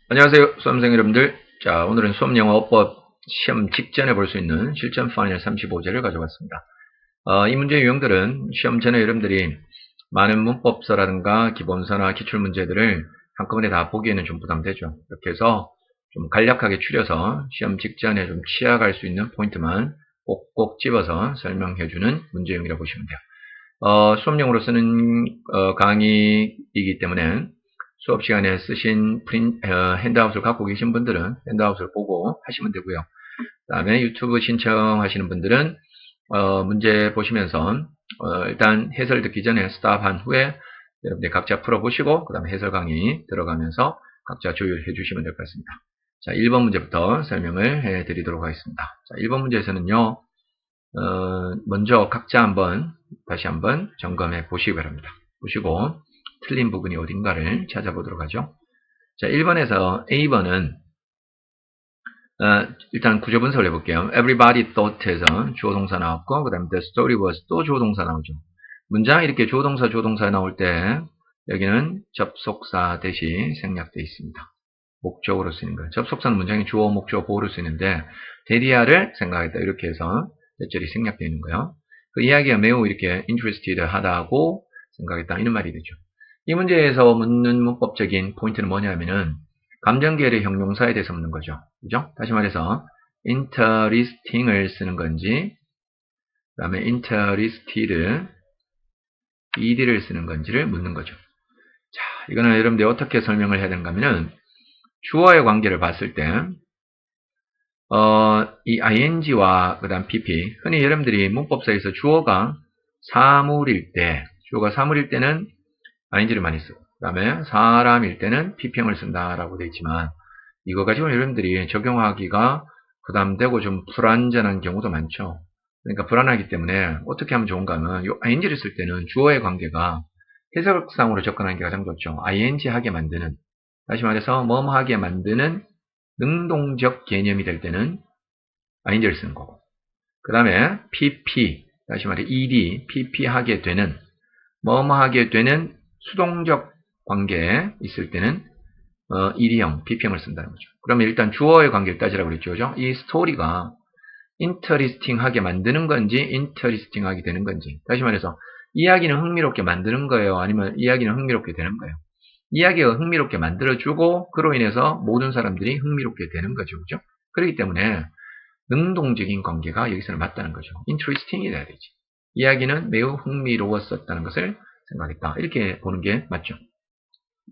안녕하세요. 수험생 여러분들. 자, 오늘은 수험영어법 시험 직전에 볼 수 있는 실전 파이널 35제를 가져왔습니다. 이 문제 유형들은 시험 전에 여러분들이 많은 문법서라든가 기본서나 기출문제들을 한꺼번에 다 보기에는 좀 부담되죠. 이렇게 해서 좀 간략하게 추려서 시험 직전에 좀 취약할 수 있는 포인트만 꼭꼭 집어서 설명해주는 문제 유형이라고 보시면 돼요. 수업용으로 쓰는 강의이기 때문에 수업 시간에 쓰신 핸드아웃을 갖고 계신 분들은 핸드아웃을 보고 하시면 되고요. 그 다음에 유튜브 신청하시는 분들은 문제 보시면서 일단 해설 듣기 전에 스탑한 후에 여러분들 각자 풀어보시고 그 다음에 해설 강의 들어가면서 각자 조율해 주시면 될 것 같습니다. 자, 1번 문제부터 설명을 해 드리도록 하겠습니다. 자, 1번 문제에서는요. 먼저 각자 다시 한번 점검해 보시기 바랍니다. 보시고 틀린 부분이 어딘가를 찾아보도록 하죠. 자, 1번에서 A번은 일단 구조 분석을 해볼게요. Everybody thought에서 주어 동사 나왔고 그 다음에 the story was 또 주어 동사 나오죠. 문장 이렇게 주어 동사 나올 때 여기는 접속사 대신 생략되어 있습니다. 목적으로 쓰이는 거예요. 접속사는 문장이 주어, 목적, 보호로 쓰이는데 대리아를 생각했다. 이렇게 해서 몇절이 생략되어 있는 거예요. 그 이야기가 매우 이렇게 interested 하다고 생각했다. 이런 말이 되죠. 이 문제에서 묻는 문법적인 포인트는 뭐냐면은 감정계열의 형용사에 대해서 묻는 거죠. 그죠? 다시 말해서 interesting을 쓰는 건지 그 다음에 interested ed를 쓰는 건지를 묻는 거죠. 자, 이거는 여러분들이 어떻게 설명을 해야 되는가 하면은 주어의 관계를 봤을 때 이 ing와 그 다음 pp 흔히 여러분들이 문법사에서 주어가 사물일 때는 ing를 많이 쓰고 그 다음에 사람일 때는 pp형을 쓴다라고 되어 있지만 이거 가지고 여러분들이 적용하기가 부담되고 좀 불안전한 경우도 많죠. 그러니까 불안하기 때문에 어떻게 하면 좋은가 하면 이 ing를 쓸 때는 주어의 관계가 해석상으로 접근하는 게 가장 좋죠. ing하게 만드는 다시 말해서 뭐뭐하게 만드는 능동적 개념이 될 때는 ing를 쓰는 거고 그 다음에 pp 다시 말해 ed, pp하게 되는 뭐뭐하게 되는 수동적 관계에 있을 때는 ed형, pp형을 쓴다는 거죠. 그러면 일단 주어의 관계를 따지라고 그랬죠. 그죠? 이 스토리가 interesting하게 만드는 건지 interesting하게 되는 건지 다시 말해서 이야기는 흥미롭게 만드는 거예요? 아니면 이야기는 흥미롭게 되는 거예요? 이야기가 흥미롭게 만들어주고 그로 인해서 모든 사람들이 흥미롭게 되는 거죠. 그죠? 그렇기 때문에 능동적인 관계가 여기서는 맞다는 거죠. interesting이 돼야 되지. 이야기는 매우 흥미로웠었다는 것을 생각했다. 이렇게 보는 게 맞죠.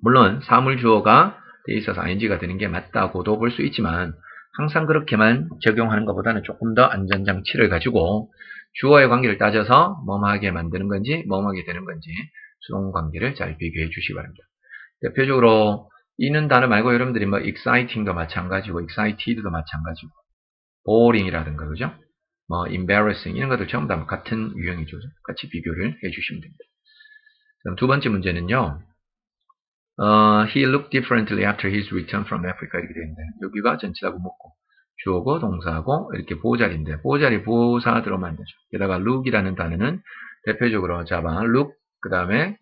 물론 사물 주어가 돼 있어서 ing가 되는 게 맞다고도 볼 수 있지만 항상 그렇게만 적용하는 것보다는 조금 더 안전장치를 가지고 주어의 관계를 따져서 뭐뭐하게 만드는 건지 뭐뭐하게 되는 건지 수동관계를 잘 비교해 주시기 바랍니다. 대표적으로 이는 단어 말고 여러분들이 뭐 exciting도 마찬가지고 excited도 마찬가지고 boring이라든가 그죠? 뭐 embarrassing 이런 것들 전부 다 같은 유형이죠. 같이 비교를 해주시면 됩니다. 그럼 두 번째 문제는요. He looked differently after his return from Africa 이렇게 되는데 여기가 전치사고 먹고 주어고 동사고 이렇게 보호자리인데 보호자리 부사 들어오면 안 되죠. 게다가 look이라는 단어는 대표적으로 잡아 look 그 다음에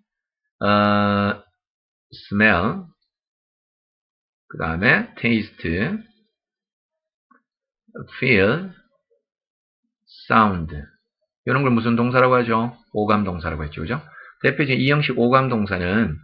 smell 그 다음에 taste feel sound 이런 걸 무슨 동사라고 하죠? 오감 동사라고 했죠. 그죠? 대표적인 이 형식 오감 동사는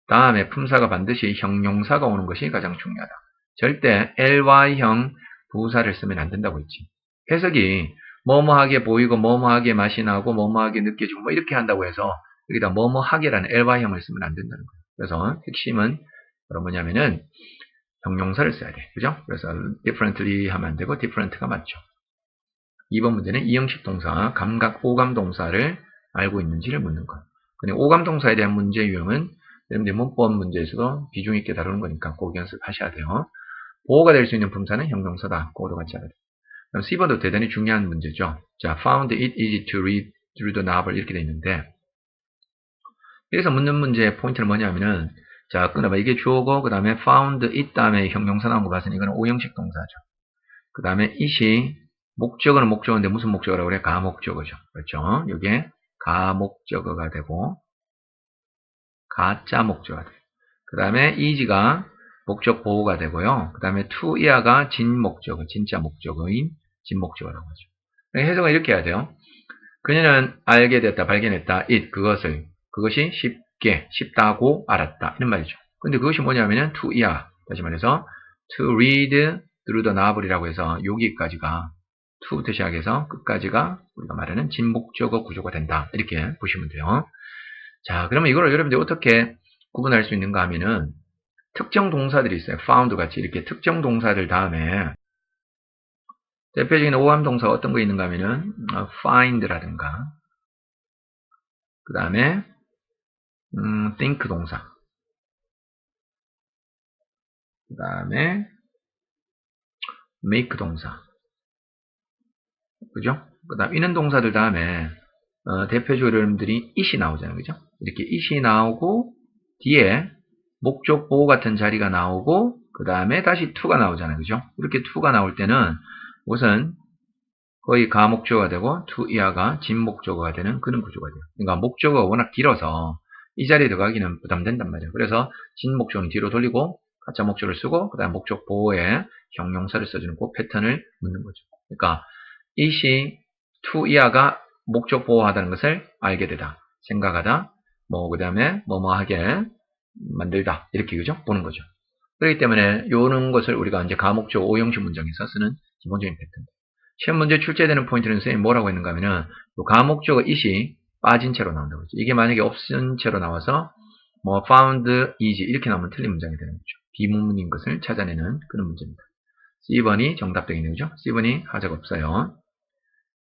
다음에 품사가 반드시 형용사가 오는 것이 가장 중요하다. 절대 ly형 부사를 쓰면 안 된다고 했지. 해석이 뭐뭐하게 보이고 뭐뭐하게 맛이 나고 뭐뭐하게 느껴지고 뭐 이렇게 한다고 해서 여기다 뭐뭐하게라는 ly형을 쓰면 안 된다는 거예요. 그래서 핵심은 바로 뭐냐면은 형용사를 써야 돼. 그죠? 그래서 differently 하면 안 되고 different가 맞죠. 2번 문제는 이 형식 동사, 감각, 오감 동사를 알고 있는지를 묻는 것. 근데 오감 동사에 대한 문제 유형은 여러분들 문법 문제에서도 비중 있게 다루는 거니까 꼭 연습하셔야 돼요. 보호가 될 수 있는 품사는 형용사다. 그거도 같이 알아야 돼요. 그럼 C번도 대단히 중요한 문제죠. 자, found it easy to read through the novel 이렇게 돼 있는데 여기서 묻는 문제의 포인트는 뭐냐면은 자, 끊어봐. 이게 주어고 그 다음에 found it 다음에 형용사 나온 거 봤으니 이거는 오형식 동사죠. 그 다음에 it이 목적어는 목적어인데 무슨 목적어라고 그래? 가목적어죠. 그렇죠? 이게 가목적어가 되고 가짜 목적어가 돼요. 그 다음에 is가 목적 보호가 되고요. 그 다음에 to 이하가 진목적, 진짜 목적어인 진목적어라고 하죠. 해석은 이렇게 해야 돼요. 그녀는 알게 됐다, 발견했다, 그것이 쉽다고 알았다. 이런 말이죠. 근데 그것이 뭐냐면은 to 이하, 다시 말해서 to read through the novel이라고 해서 여기까지가 to부터 시작해서 끝까지가 우리가 말하는 진목적어 구조가 된다. 이렇게 보시면 돼요. 자, 그러면 이걸 여러분들이 어떻게 구분할 수 있는가 하면은 특정 동사들이 있어요. found 같이 이렇게 특정 동사들 다음에 대표적인 오함 동사가 어떤 거 있는가 하면은 find라든가 그 다음에 think 동사 그 다음에 make 동사 그죠? 그 다음 있는 동사들 다음에 대표적으로 여러분들이 it이 나오잖아요. 그죠? 이렇게 it이 나오고 뒤에 목적 보호 같은 자리가 나오고 그 다음에 다시 to가 나오잖아요. 그죠? 이렇게 to가 나올 때는 우선 거의 가목적어가 되고 to 이하가 진목적어가 되는 그런 구조가 돼요. 그러니까 목적어가 워낙 길어서 이 자리에 들어가기는 부담된단 말이에요. 그래서 진목적어는 뒤로 돌리고 가짜 목적어를 쓰고 그 다음 목적 보호에 형용사를 써주는 그 패턴을 묻는 거죠. 그러니까 it이 to 이하가 목적 보호하다는 것을 알게 되다, 생각하다, 그 다음에 뭐뭐하게 만들다 이렇게 그죠? 보는 거죠. 그렇기 때문에 요런 것을 우리가 이제 가목적 오형식 문장에서 쓰는 기본적인 패턴. 시험 문제 출제되는 포인트는 선생님이 뭐라고 했는가 하면은 가목적어 it이 빠진 채로 나온다고 했죠. 이게 만약에 없은 채로 나와서 found is 이렇게 나오면 틀린 문장이 되는 거죠. 비문문인 것을 찾아내는 그런 문제입니다. C번이 정답 되겠네요. 그죠? C번이 하자가 없어요.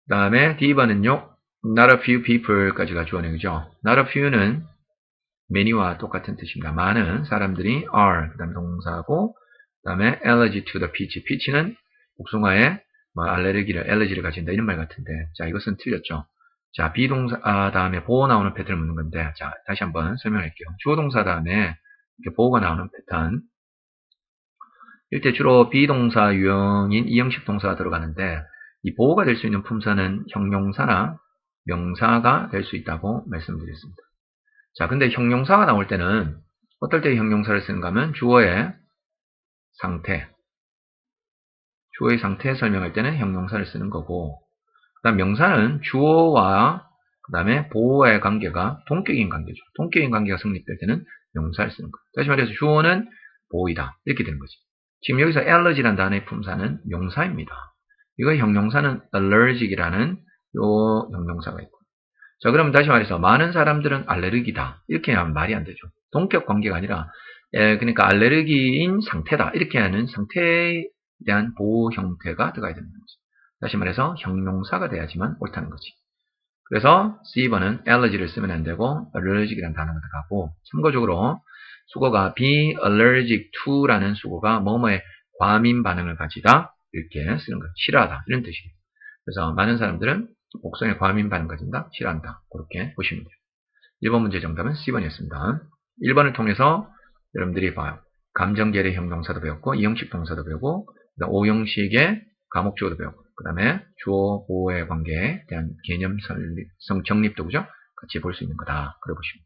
그 다음에 D번은요. Not a few people까지가 주어네요. 그죠? Not a few는 many와 똑같은 뜻입니다. 많은 사람들이 are 그 다음에 동사고 그 다음에 allergy to the peach. peach는 복숭아에 알레르기를 가진다 이런 말 같은데 자 이것은 틀렸죠. 자 비동사 다음에 보호 나오는 패턴을 묻는 건데 자 다시 한번 설명할게요. 주어 동사 다음에 이렇게 보호가 나오는 패턴 이때 주로 비동사 유형인 이형식 동사가 들어가는데 이 보호가 될 수 있는 품사는 형용사나 명사가 될 수 있다고 말씀드렸습니다. 자 근데 형용사가 나올 때는 어떨 때 형용사를 쓰는가 하면 주어의 상태 설명할 때는 형용사를 쓰는 거고 그 다음 명사는 주어와 그 다음에 보호와의 관계가 동격인 관계죠. 동격인 관계가 성립될 때는 명사를 쓰는 거예요. 다시 말해서 주어는 보호이다 이렇게 되는 거죠. 지금 여기서 allergy라는 단어의 품사는 명사입니다. 이거 형용사는 allergic이라는 요 형용사가 있고 자 그러면 다시 말해서 많은 사람들은 알레르기다 이렇게 하면 말이 안 되죠. 동격 관계가 아니라 그러니까 알레르기인 상태다 이렇게 하는 상태에 대한 보호 형태가 들어가야 되는 거지. 다시 말해서 형용사가 돼야지만 옳다는 거지. 그래서 C번은 allergy를 쓰면 안 되고 allergic이라는 단어가 들어가고 참고적으로 수거가 be allergic to라는 수거가 뭐뭐에 과민 반응을 가지다 이렇게 쓰는 거예요. 싫어하다 이런 뜻이에요. 그래서 많은 사람들은 복숭아에 과민 반응 가진다, 싫어한다 그렇게 보시면 돼요. 1번 문제 정답은 C번이었습니다. 1번을 통해서 여러분들이 봐요. 감정계열의 형용사도 배웠고 이형식 동사도 배우고 오형식의 가목주어도 배우고 그 다음에 주어 보호의 관계에 대한 개념 정립도 그죠? 같이 볼 수 있는 거다. 그래 보시면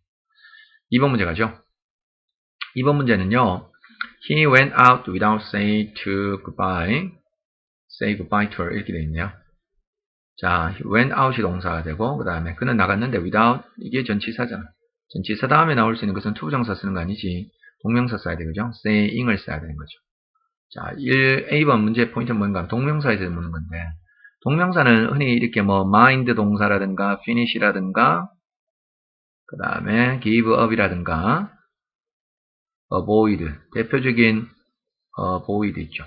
2번 문제 가죠. 2번 문제는요. He went out without say goodbye to her 이렇게 되어 있네요. 자, went out이 동사가 되고 그 다음에 그는 나갔는데 without 이게 전치사잖아. 전치사 다음에 나올 수 있는 것은 투부정사 쓰는 거 아니지. 동명사 써야 되죠. saying을 써야 되는 거죠. 자, 1A번 문제 포인트는 뭔가 동명사에 대해서 묻는 건데 동명사는 흔히 이렇게 mind 동사라든가 finish라든가 그 다음에 give up이라든가 avoid 대표적인 avoid 있죠.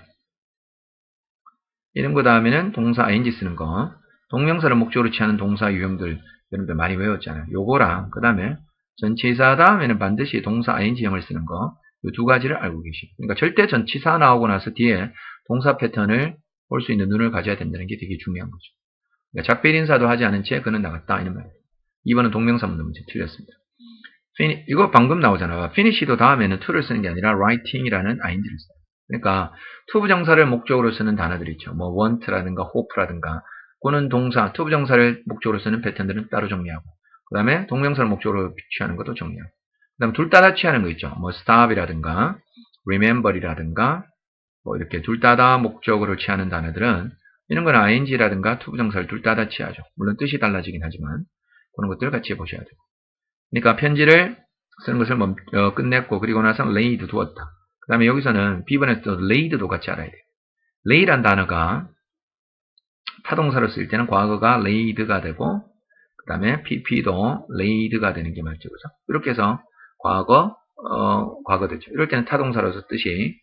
이런 거 다음에는 동사 ing 쓰는 거 동명사를 목적으로 취하는 동사 유형들 여러분들 많이 외웠잖아요. 요거랑 그 다음에 전치사 다음에는 반드시 동사 ing형을 쓰는 거 이 두 가지를 알고 계시고 그러니까 절대 전치사 나오고 나서 뒤에 동사 패턴을 볼 수 있는 눈을 가져야 된다는 게 되게 중요한 거죠. 그러니까 작별 인사도 하지 않은 채 그는 나갔다 이런 말이에요. 2번은 동명사 문제 틀렸습니다. 이거 방금 나오잖아요. finish도 다음에는 to를 쓰는 게 아니라 writing이라는 ing를 써요. 그러니까 투부정사를 목적으로 쓰는 단어들이 있죠. want라든가 hope라든가 그는 동사, 투부정사를 목적으로 쓰는 패턴들은 따로 정리하고 그 다음에 동명사를 목적으로 취하는 것도 정리하고 그 다음에 둘 다 취하는 거 있죠. stop이라든가 remember이라든가 뭐 이렇게 둘 다 목적어를 취하는 단어들은 이런 건 ing라든가 투부정사를 둘 다 취하죠. 물론 뜻이 달라지긴 하지만 그런 것들을 같이 보셔야 돼요. 그러니까 편지를 쓰는 것을 끝냈고 그리고 나서 laid 두었다. 그 다음에 여기서는 B번에서 laid도 같이 알아야 돼요. lay란 단어가 타동사로 쓸 때는 과거가 laid가 되고 그 다음에 pp도 laid가 되는 게 맞죠. 그죠? 이렇게 해서 과거 되죠. 이럴 때는 타동사로서 뜻이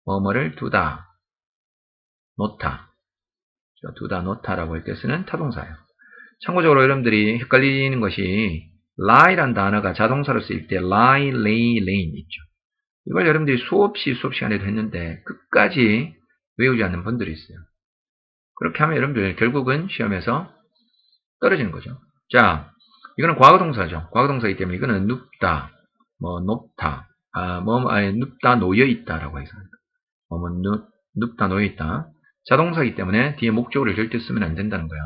뭐뭐를 두다, 놓다. 두다, 놓다라고 할 때 쓰는 타동사예요. 참고적으로 여러분들이 헷갈리는 것이 lie란 단어가 자동사로 쓰일 때 lie, lay, lane 있죠. 이걸 여러분들이 수업 시간에도 했는데 끝까지 외우지 않는 분들이 있어요. 그렇게 하면 여러분들 결국은 시험에서 떨어지는 거죠. 자, 이거는 과거동사죠. 과거동사이기 때문에 이거는 눕다, 놓다, 눕다, 놓여있다라고 해서 눕다, 놓여있다. 자동사이기 때문에 뒤에 목적어를 절대 쓰면 안 된다는 거야.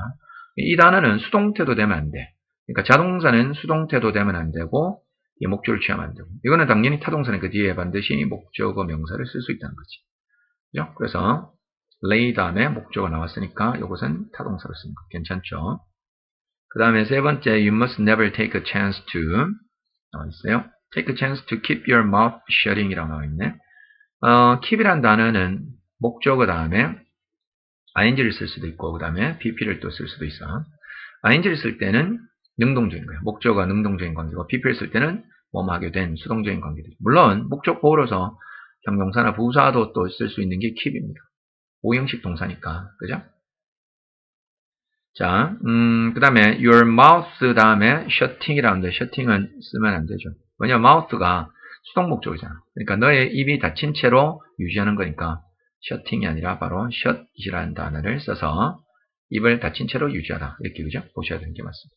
이 단어는 수동태도 되면 안 돼. 그러니까 자동사는 수동태도 되면 안 되고 목적어를 취하면 안 되고 이거는 당연히 타동사는 그 뒤에 반드시 목적어 명사를 쓸 수 있다는 거지. 그죠? 그래서 lay 다음에 목적어 나왔으니까 이것은 타동사로 쓰는 거 괜찮죠? 그 다음에 세 번째 you must never take a chance to 나와 있어요. take a chance to keep your mouth shutting 이라고 나와 있네. keep이란 단어는 목적어 다음에 ing를 쓸 수도 있고 그 다음에 pp를 또 쓸 수도 있어. ing를 쓸 때는 능동적인 거예요. 목적어가 능동적인 관계고 pp를 쓸 때는 뭐뭐 하게 된 수동적인 관계들. 물론 목적 보호로서 형용사나 부사도 또 쓸 수 있는 게 keep입니다. 오형식 동사니까. 그죠? 자, 그 다음에 your mouth 다음에 shutting이라는데 shutting은 쓰면 안 되죠. 왜냐면 mouth가 수동 목적이잖아. 그러니까 너의 입이 닫힌 채로 유지하는 거니까 shutting이 아니라 바로 shut이라는 단어를 써서 입을 닫힌 채로 유지하다. 이렇게 그죠? 보셔야 되는 게 맞습니다.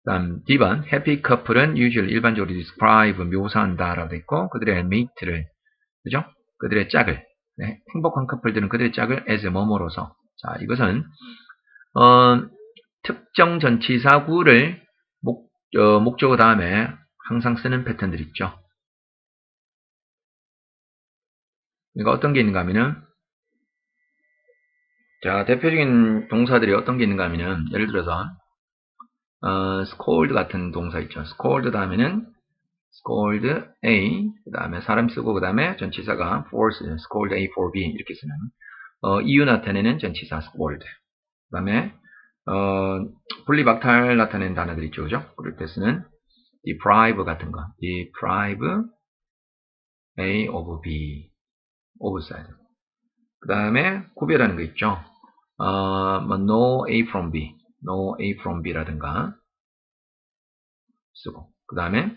그 다음 D번 happy couple은 usually 일반적으로 describe 묘사한다 라고 되어 있고 그들의 mate를 그죠? 그들의 짝을 행복한 커플들은 그들의 짝을 as 뭐뭐로서 자 이것은 특정 전치사구를 목적어 다음에 항상 쓰는 패턴들 있죠. 그러니까 어떤 게 있는가 하면은 자 대표적인 동사들이 어떤 게 있는가 하면은 예를 들어서 scold 같은 동사 있죠. scold 다음에는 scold A 그 다음에 사람 쓰고 그 다음에 전치사가 force scold A for B 이렇게 쓰는 이유 나타내는 전치사 scold 그 다음에 분리박탈 나타내는 단어들 있죠. 그죠? 그럴 때 쓰는 deprive 같은 거 deprive A of B of side 그 다음에 구별하는 거 있죠. no A from B no A from B라든가 쓰고 그 다음에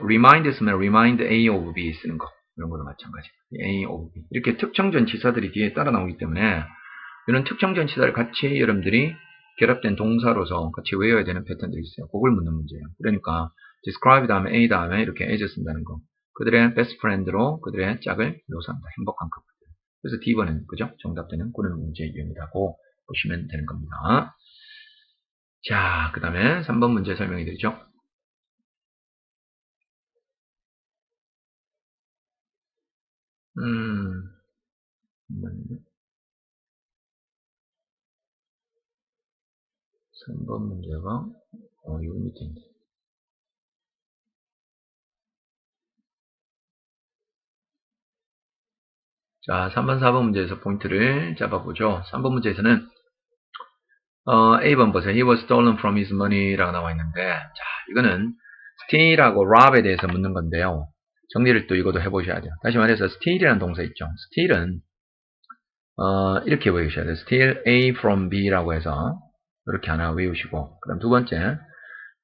remind 쓰면 remind A of B 쓰는 거 이런 거도 마찬가지 A of B 이렇게 특정 전치사들이 뒤에 따라 나오기 때문에 이런 특정 전치사를 같이 여러분들이 결합된 동사로서 같이 외워야 되는 패턴들이 있어요. 그걸 묻는 문제예요. 그러니까 describe 다음에 A 다음에 이렇게 as 쓴다는 거 그들의 best friend로 그들의 짝을 묘사한다. 행복한 커플 그래서 D번은 그죠? 정답되는 그런 문제 유형이라고 보시면 되는 겁니다. 자, 그 다음에 3번 문제 설명해 드리죠. 음, 3번 문제가 요 밑에 있네. 자, 3번, 4번 문제에서 포인트를 잡아보죠. 3번 문제에서는 A번 보세요. He was stolen from his money라고 나와 있는데 자, 이거는 steal하고 rob에 대해서 묻는 건데요. 정리를 또 이것도 해보셔야 돼요. 다시 말해서 steal이라는 동사 있죠. steal은 이렇게 외우셔야 돼요. steal A from B라고 해서 이렇게 하나 외우시고 그럼 두 번째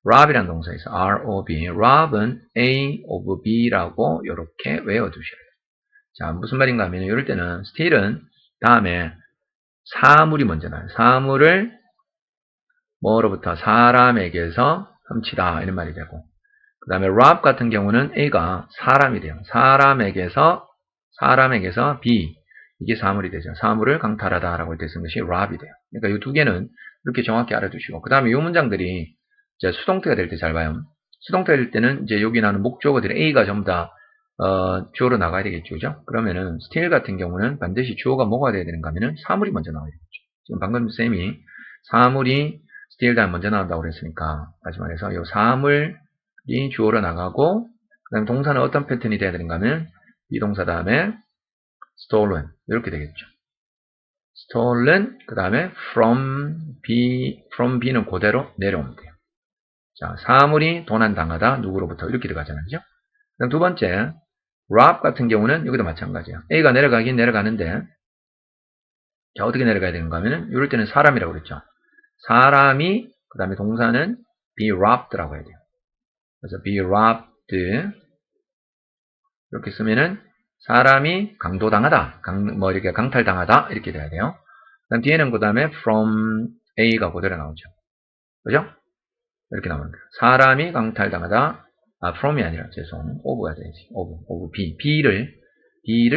rob이라는 동사 있어. R-O-B rob은 A of B라고 이렇게 외워두셔야 돼요. 자, 무슨 말인가 하면 이럴 때는 steal은 다음에 사물이 먼저 나요. 사물을 뭐로부터 사람에게서 훔치다 이런 말이 되고 그 다음에 rob 같은 경우는 A가 사람이 돼요. 사람에게서 B 이게 사물이 되죠. 사물을 강탈하다 라고 할 때 쓰는 것이 rob이 돼요. 그러니까 이 두 개는 이렇게 정확히 알아두시고 그 다음에 이 문장들이 이제 수동태가 될 때 잘 봐요. 수동태가 될 때는 이제 여기 나오는 목적어들이 A가 전부 다 주어로 나가야 되겠죠. 그죠? 그러면은 still 같은 경우는 반드시 주어가 뭐가 돼야 되는가 하면은 사물이 먼저 나와야 되겠죠. 지금 방금 쌤이 사물이 still 다음 먼저 나온다고 그랬으니까 다시 말해서 이 사물이 주어로 나가고 그 다음에 동사는 어떤 패턴이 돼야 되는가 하면 비동사 다음에 stolen 이렇게 되겠죠. stolen 그 다음에 from B는 그대로 내려오면 돼요. 자, 사물이 도난당하다 누구로부터 이렇게 들어가잖아요. 그죠? 그다음 두 번째 rob 같은 경우는 여기도 마찬가지예요. A가 내려가긴 내려가는데 자, 어떻게 내려가야 되는가 하면은 이럴 때는 사람이라고 그랬죠. 사람이 그 다음에 동사는 be robbed라고 해야 돼요. 그래서 be robbed 이렇게 쓰면은 사람이 강도당하다, 이렇게 강탈당하다 이렇게 돼야 돼요. 그다음 뒤에는 그 다음에 from A가 그대로 나오죠. 그죠? 이렇게 나오는 거예요. 사람이 강탈당하다, from이 아니라 죄송, of가 돼야지. of B를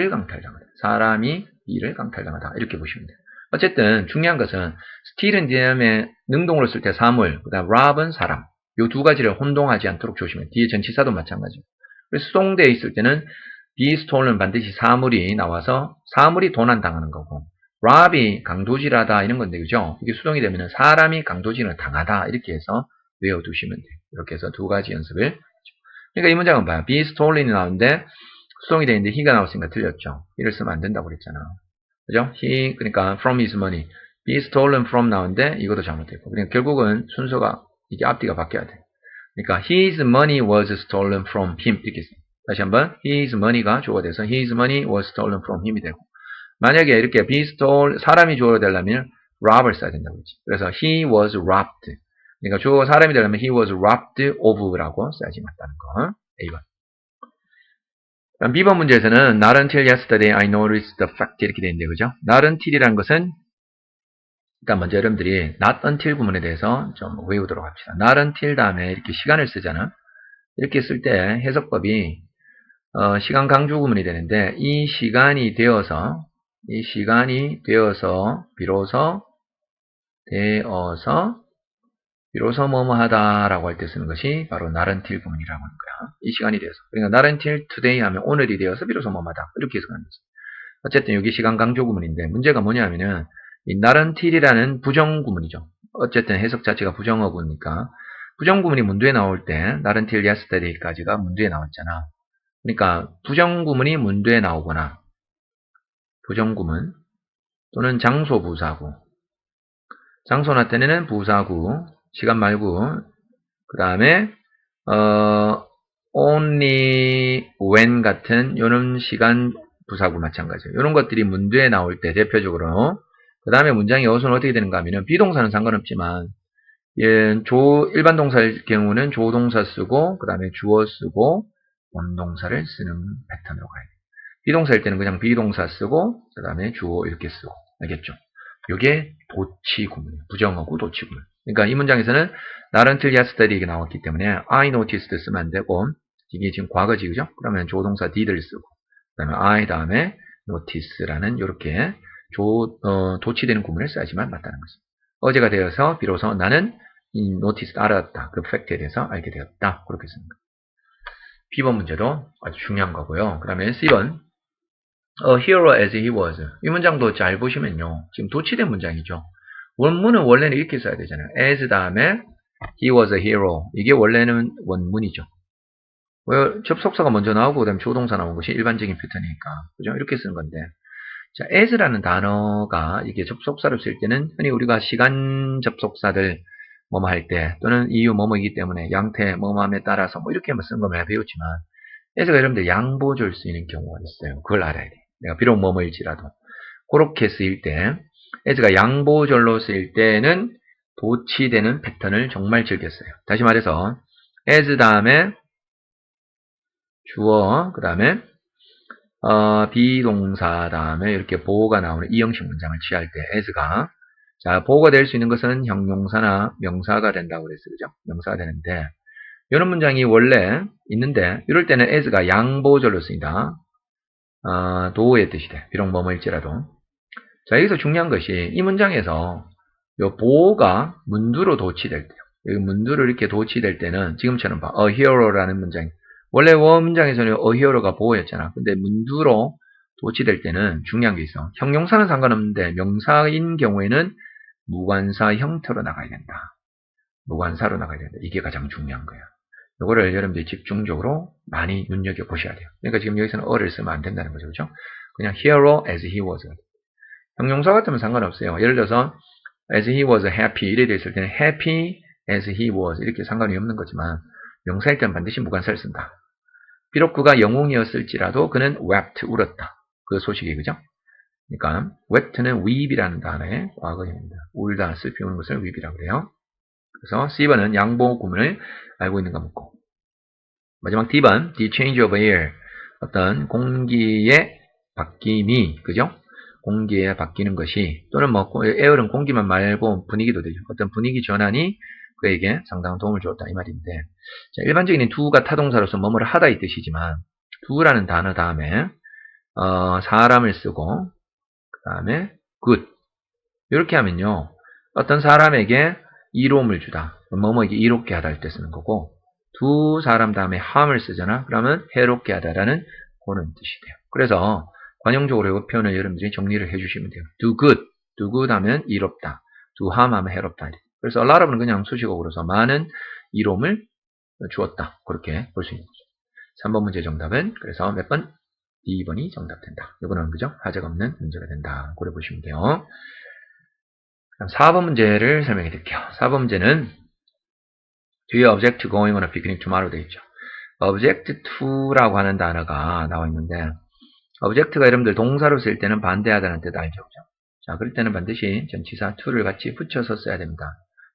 강탈당하다. 사람이 B를 강탈당하다 이렇게 보시면 돼요. 어쨌든 중요한 것은 steal은 다음에 능동으로 쓸 때 사물, 그 다음 rob은 사람. 이 두 가지를 혼동하지 않도록 조심해요. 뒤에 전치사도 마찬가지고. 그래서 수동대에 있을 때는 be stolen 반드시 사물이 나와서 사물이 도난당하는 거고 rob이 강도질하다 이런 건데 그죠? 이게 수동이 되면 사람이 강도질을 당하다 이렇게 해서 외워두시면 돼요. 이렇게 해서 두 가지 연습을. 그러니까 이 문장은 봐요. be stolen이 나오는데 수동이 되는데 he가 나왔으니까 틀렸죠. he를 쓰면 안 된다고 그랬잖아. 그죠? he 그러니까 from his money be stolen from 나오는데 이것도 잘못됐고 그러니까 결국은 순서가 이게 앞뒤가 바뀌어야 돼. 그러니까 his money was stolen from him 이렇게 써요. 다시 한번 his money가 주어가 돼서 his money was stolen from him이 되고 만약에 이렇게 be stolen 사람이 주어가 되려면 rob을 써야 된다고 했지. 그래서 he was robbed 그러니까 주어 사람이 되려면 he was robbed of라고 써야지 맞다는 거. A번. B번 문제에서는 not until yesterday I noticed the fact 이렇게 되어 있는데 그죠? not until이라는 것은 일단 먼저 여러분들이 not until 구문에 대해서 좀 외우도록 합시다. not until 다음에 이렇게 시간을 쓰잖아. 이렇게 쓸 때 해석법이 시간 강조 구문이 되는데 이 시간이 되어서 비로소 뭐뭐 하다라고 할 때 쓰는 것이 바로 not until 구문이라고 하는 거야. 이 시간이 되어서. 그러니까 not until today 하면 오늘이 되어서 비로소 뭐뭐 하다. 이렇게 해석하는 거지. 어쨌든 여기 시간 강조 구문인데 문제가 뭐냐면은 이 not until이라는 부정 구문이죠. 어쨌든 해석 자체가 부정어구니까 부정 구문이 문두에 나올 때 not until yesterday까지가 문두에 나왔잖아. 그러니까 부정 구문이 문두에 나오거나 부정 구문 또는 장소 부사구 장소 나타내는 부사구 시간 말고 그 다음에 only when 같은 이런 시간 부사구 마찬가지예요. 이런 것들이 문두에 나올 때 대표적으로 그 다음에 문장의 어순은 어떻게 되는가 하면 비동사는 상관없지만 일반 동사일 경우는 조동사 쓰고 그 다음에 주어 쓰고 원동사를 쓰는 패턴으로 가야 돼요. 비동사일 때는 그냥 비동사 쓰고 그 다음에 주어 이렇게 쓰고 알겠죠? 이게 도치 구문이에요. 부정어구 도치 구문. 그러니까 이 문장에서는 not until yesterday 나왔기 때문에 I noticed 쓰면 안 되고 이게 지금 과거지 그죠? 그러면 조동사 did를 쓰고 그 다음에 I 다음에 notice라는 이렇게 도치되는 구문을 써야지만 맞다는 거죠. 어제가 되어서 비로소 나는 이 notice 알았다. 그 팩트에 대해서 알게 되었다. 그렇게 쓰는 거예요. B번 문제도 아주 중요한 거고요. 그 다음에 C번 A hero as he was. 이 문장도 잘 보시면요. 지금 도치된 문장이죠. 원문은 원래는 이렇게 써야 되잖아요. as 다음에 he was a hero. 이게 원래는 원문이죠. 접속사가 먼저 나오고 그다음에 조동사 나온 것이 일반적인 패턴이니까. 그죠? 이렇게 쓰는 건데. 자, as라는 단어가 이게 접속사를 쓸 때는 흔히 우리가 시간 접속사들 뭐뭐 할 때 또는 이유 뭐뭐이기 때문에 양태 뭐뭐함에 따라서 뭐 이렇게 쓴 거 많이 배웠지만 as가 여러분들 양보줄 수 있는 경우가 있어요. 그걸 알아야 돼. 내가 비록 뭐뭐일지라도 그렇게 쓰일 때 as가 양보절로 쓰일 때는 도치되는 패턴을 정말 즐겼어요. 다시 말해서 as 다음에 주어 그 다음에 비동사 다음에 이렇게 보호가 나오는 이 형식 문장을 취할 때 as가 자 보호가 될 수 있는 것은 형용사나 명사가 된다고 그랬어요. 그죠? 명사가 되는데 이런 문장이 원래 있는데 이럴 때는 as가 양보절로 쓰인다. 도의 뜻이 돼. 비록 뭐뭐일지라도. 자 여기서 중요한 것이 이 문장에서 요 보호가 문두로 도치될 때요. 여기 문두로 이렇게 도치될 때는 지금처럼 봐. A hero라는 문장 원래 원문장에서는 a hero가 보호였잖아. 근데 문두로 도치될 때는 중요한 게 있어. 형용사는 상관없는데 명사인 경우에는 무관사 형태로 나가야 된다. 무관사로 나가야 된다. 이게 가장 중요한 거야. 이거를 여러분들이 집중적으로 많이 눈여겨보셔야 돼요. 그러니까 지금 여기서는 a를 쓰면 안 된다는 거죠. 그죠? 그냥 hero as he was. 형용사 같으면 상관없어요. 예를 들어서 as he was happy 이래 있을 때는 happy as he was 이렇게 상관이 없는 거지만 명사일 때는 반드시 무관사를 쓴다. 비록 그가 영웅이었을지라도 그는 wept 울었다. 그 소식이 그죠? 그러니까 wept는 weep이라는 단어의 과거형입니다. 울다, 슬피 우는 것을 weep이라고 그래요. 그래서 C번은 양보 구문을 알고 있는가 묻고 마지막 D번 the change of air 어떤 공기의 바뀜이 그죠? 공기에 바뀌는 것이 또는 뭐 air은 공기만 말고 분위기도 되죠. 어떤 분위기 전환이 그에게 상당한 도움을 주었다 이 말인데 자, 일반적인 do가 타동사로서 뭐뭐를 하다 이 뜻이지만 do라는 단어 다음에 사람을 쓰고 그 다음에 good 이렇게 하면요 어떤 사람에게 이로움을 주다 뭐뭐에게 이롭게 하다 할 때 쓰는 거고 두 사람 다음에 harm을 쓰잖아 그러면 해롭게 하다라는 그런 뜻이 돼요. 그래서 관용적으로 이 표현을 여러분들이 정리를 해주시면 돼요. do good 하면 이롭다 do harm 하면 해롭다. 그래서 a lot of는 그냥 수식어로서 많은 이로움을 주었다 그렇게 볼 수 있는 거죠. 3번 문제 정답은 그래서 몇 번? 2번이 정답된다. 이거는 그죠? 하자가 없는 문제가 된다. 고려 보시면 돼요. 4번 문제를 설명해 드릴게요. 4번 문제는 뒤에 object going on a picnic tomorrow 되어 있죠. object to라고 하는 단어가 나와 있는데 object가 여러분들 동사로 쓸 때는 반대하다는 뜻 알죠? 그죠? 자, 그럴 때는 반드시 전치사 to를 같이 붙여서 써야 됩니다.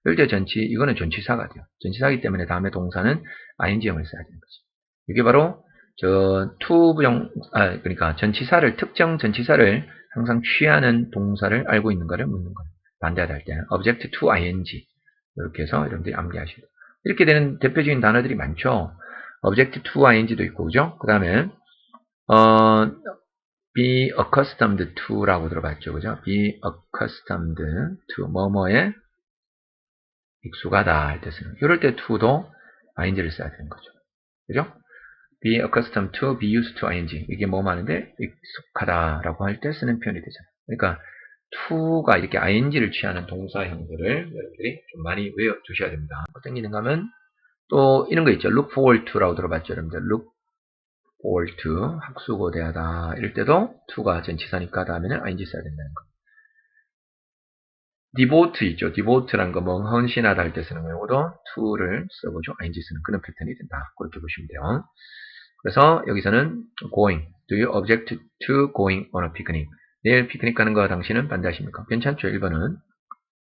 이럴 때 이거는 전치사가 돼요. 전치사이기 때문에 다음에 동사는 ing형을 써야 되는 거죠. 이게 바로 그러니까 특정 전치사를 항상 취하는 동사를 알고 있는가를 묻는 거예요. 반대하다 할 때는 object to ing 이렇게 해서 여러분들이 암기하시고 이렇게 되는 대표적인 단어들이 많죠. object to ing도 있고 그죠? 그 다음에 be accustomed to라고 들어봤죠. 그죠? be accustomed to 뭐뭐에 익숙하다 할 때 쓰는 이럴 때 to도 ing를 써야 되는 거죠. 그죠? be accustomed to, be used to ing. 이게 뭐 하는데 익숙하다라고 할 때 쓰는 표현이 되잖아요. 그러니까 to가 이렇게 ing를 취하는 동사형들을 여러분들이 좀 많이 외워두셔야 됩니다. 땡기는가 하면 또 이런 거 있죠. look forward to라고 들어봤죠. 여러분들 look forward to 학수고대하다 이럴 때도 to가 전치사니까 다음에는 ing 써야 된다는 거. devote 있죠. devote라는 거 뭐 헌신하다 할 때 쓰는 거고도 to를 써보죠. ing 쓰는 그런 패턴이 된다. 그렇게 보시면 돼요. 그래서 여기서는 going. Do you object to going on a picnic? 내일 피크닉 가는 거 당신은 반대하십니까? 괜찮죠? 1번은.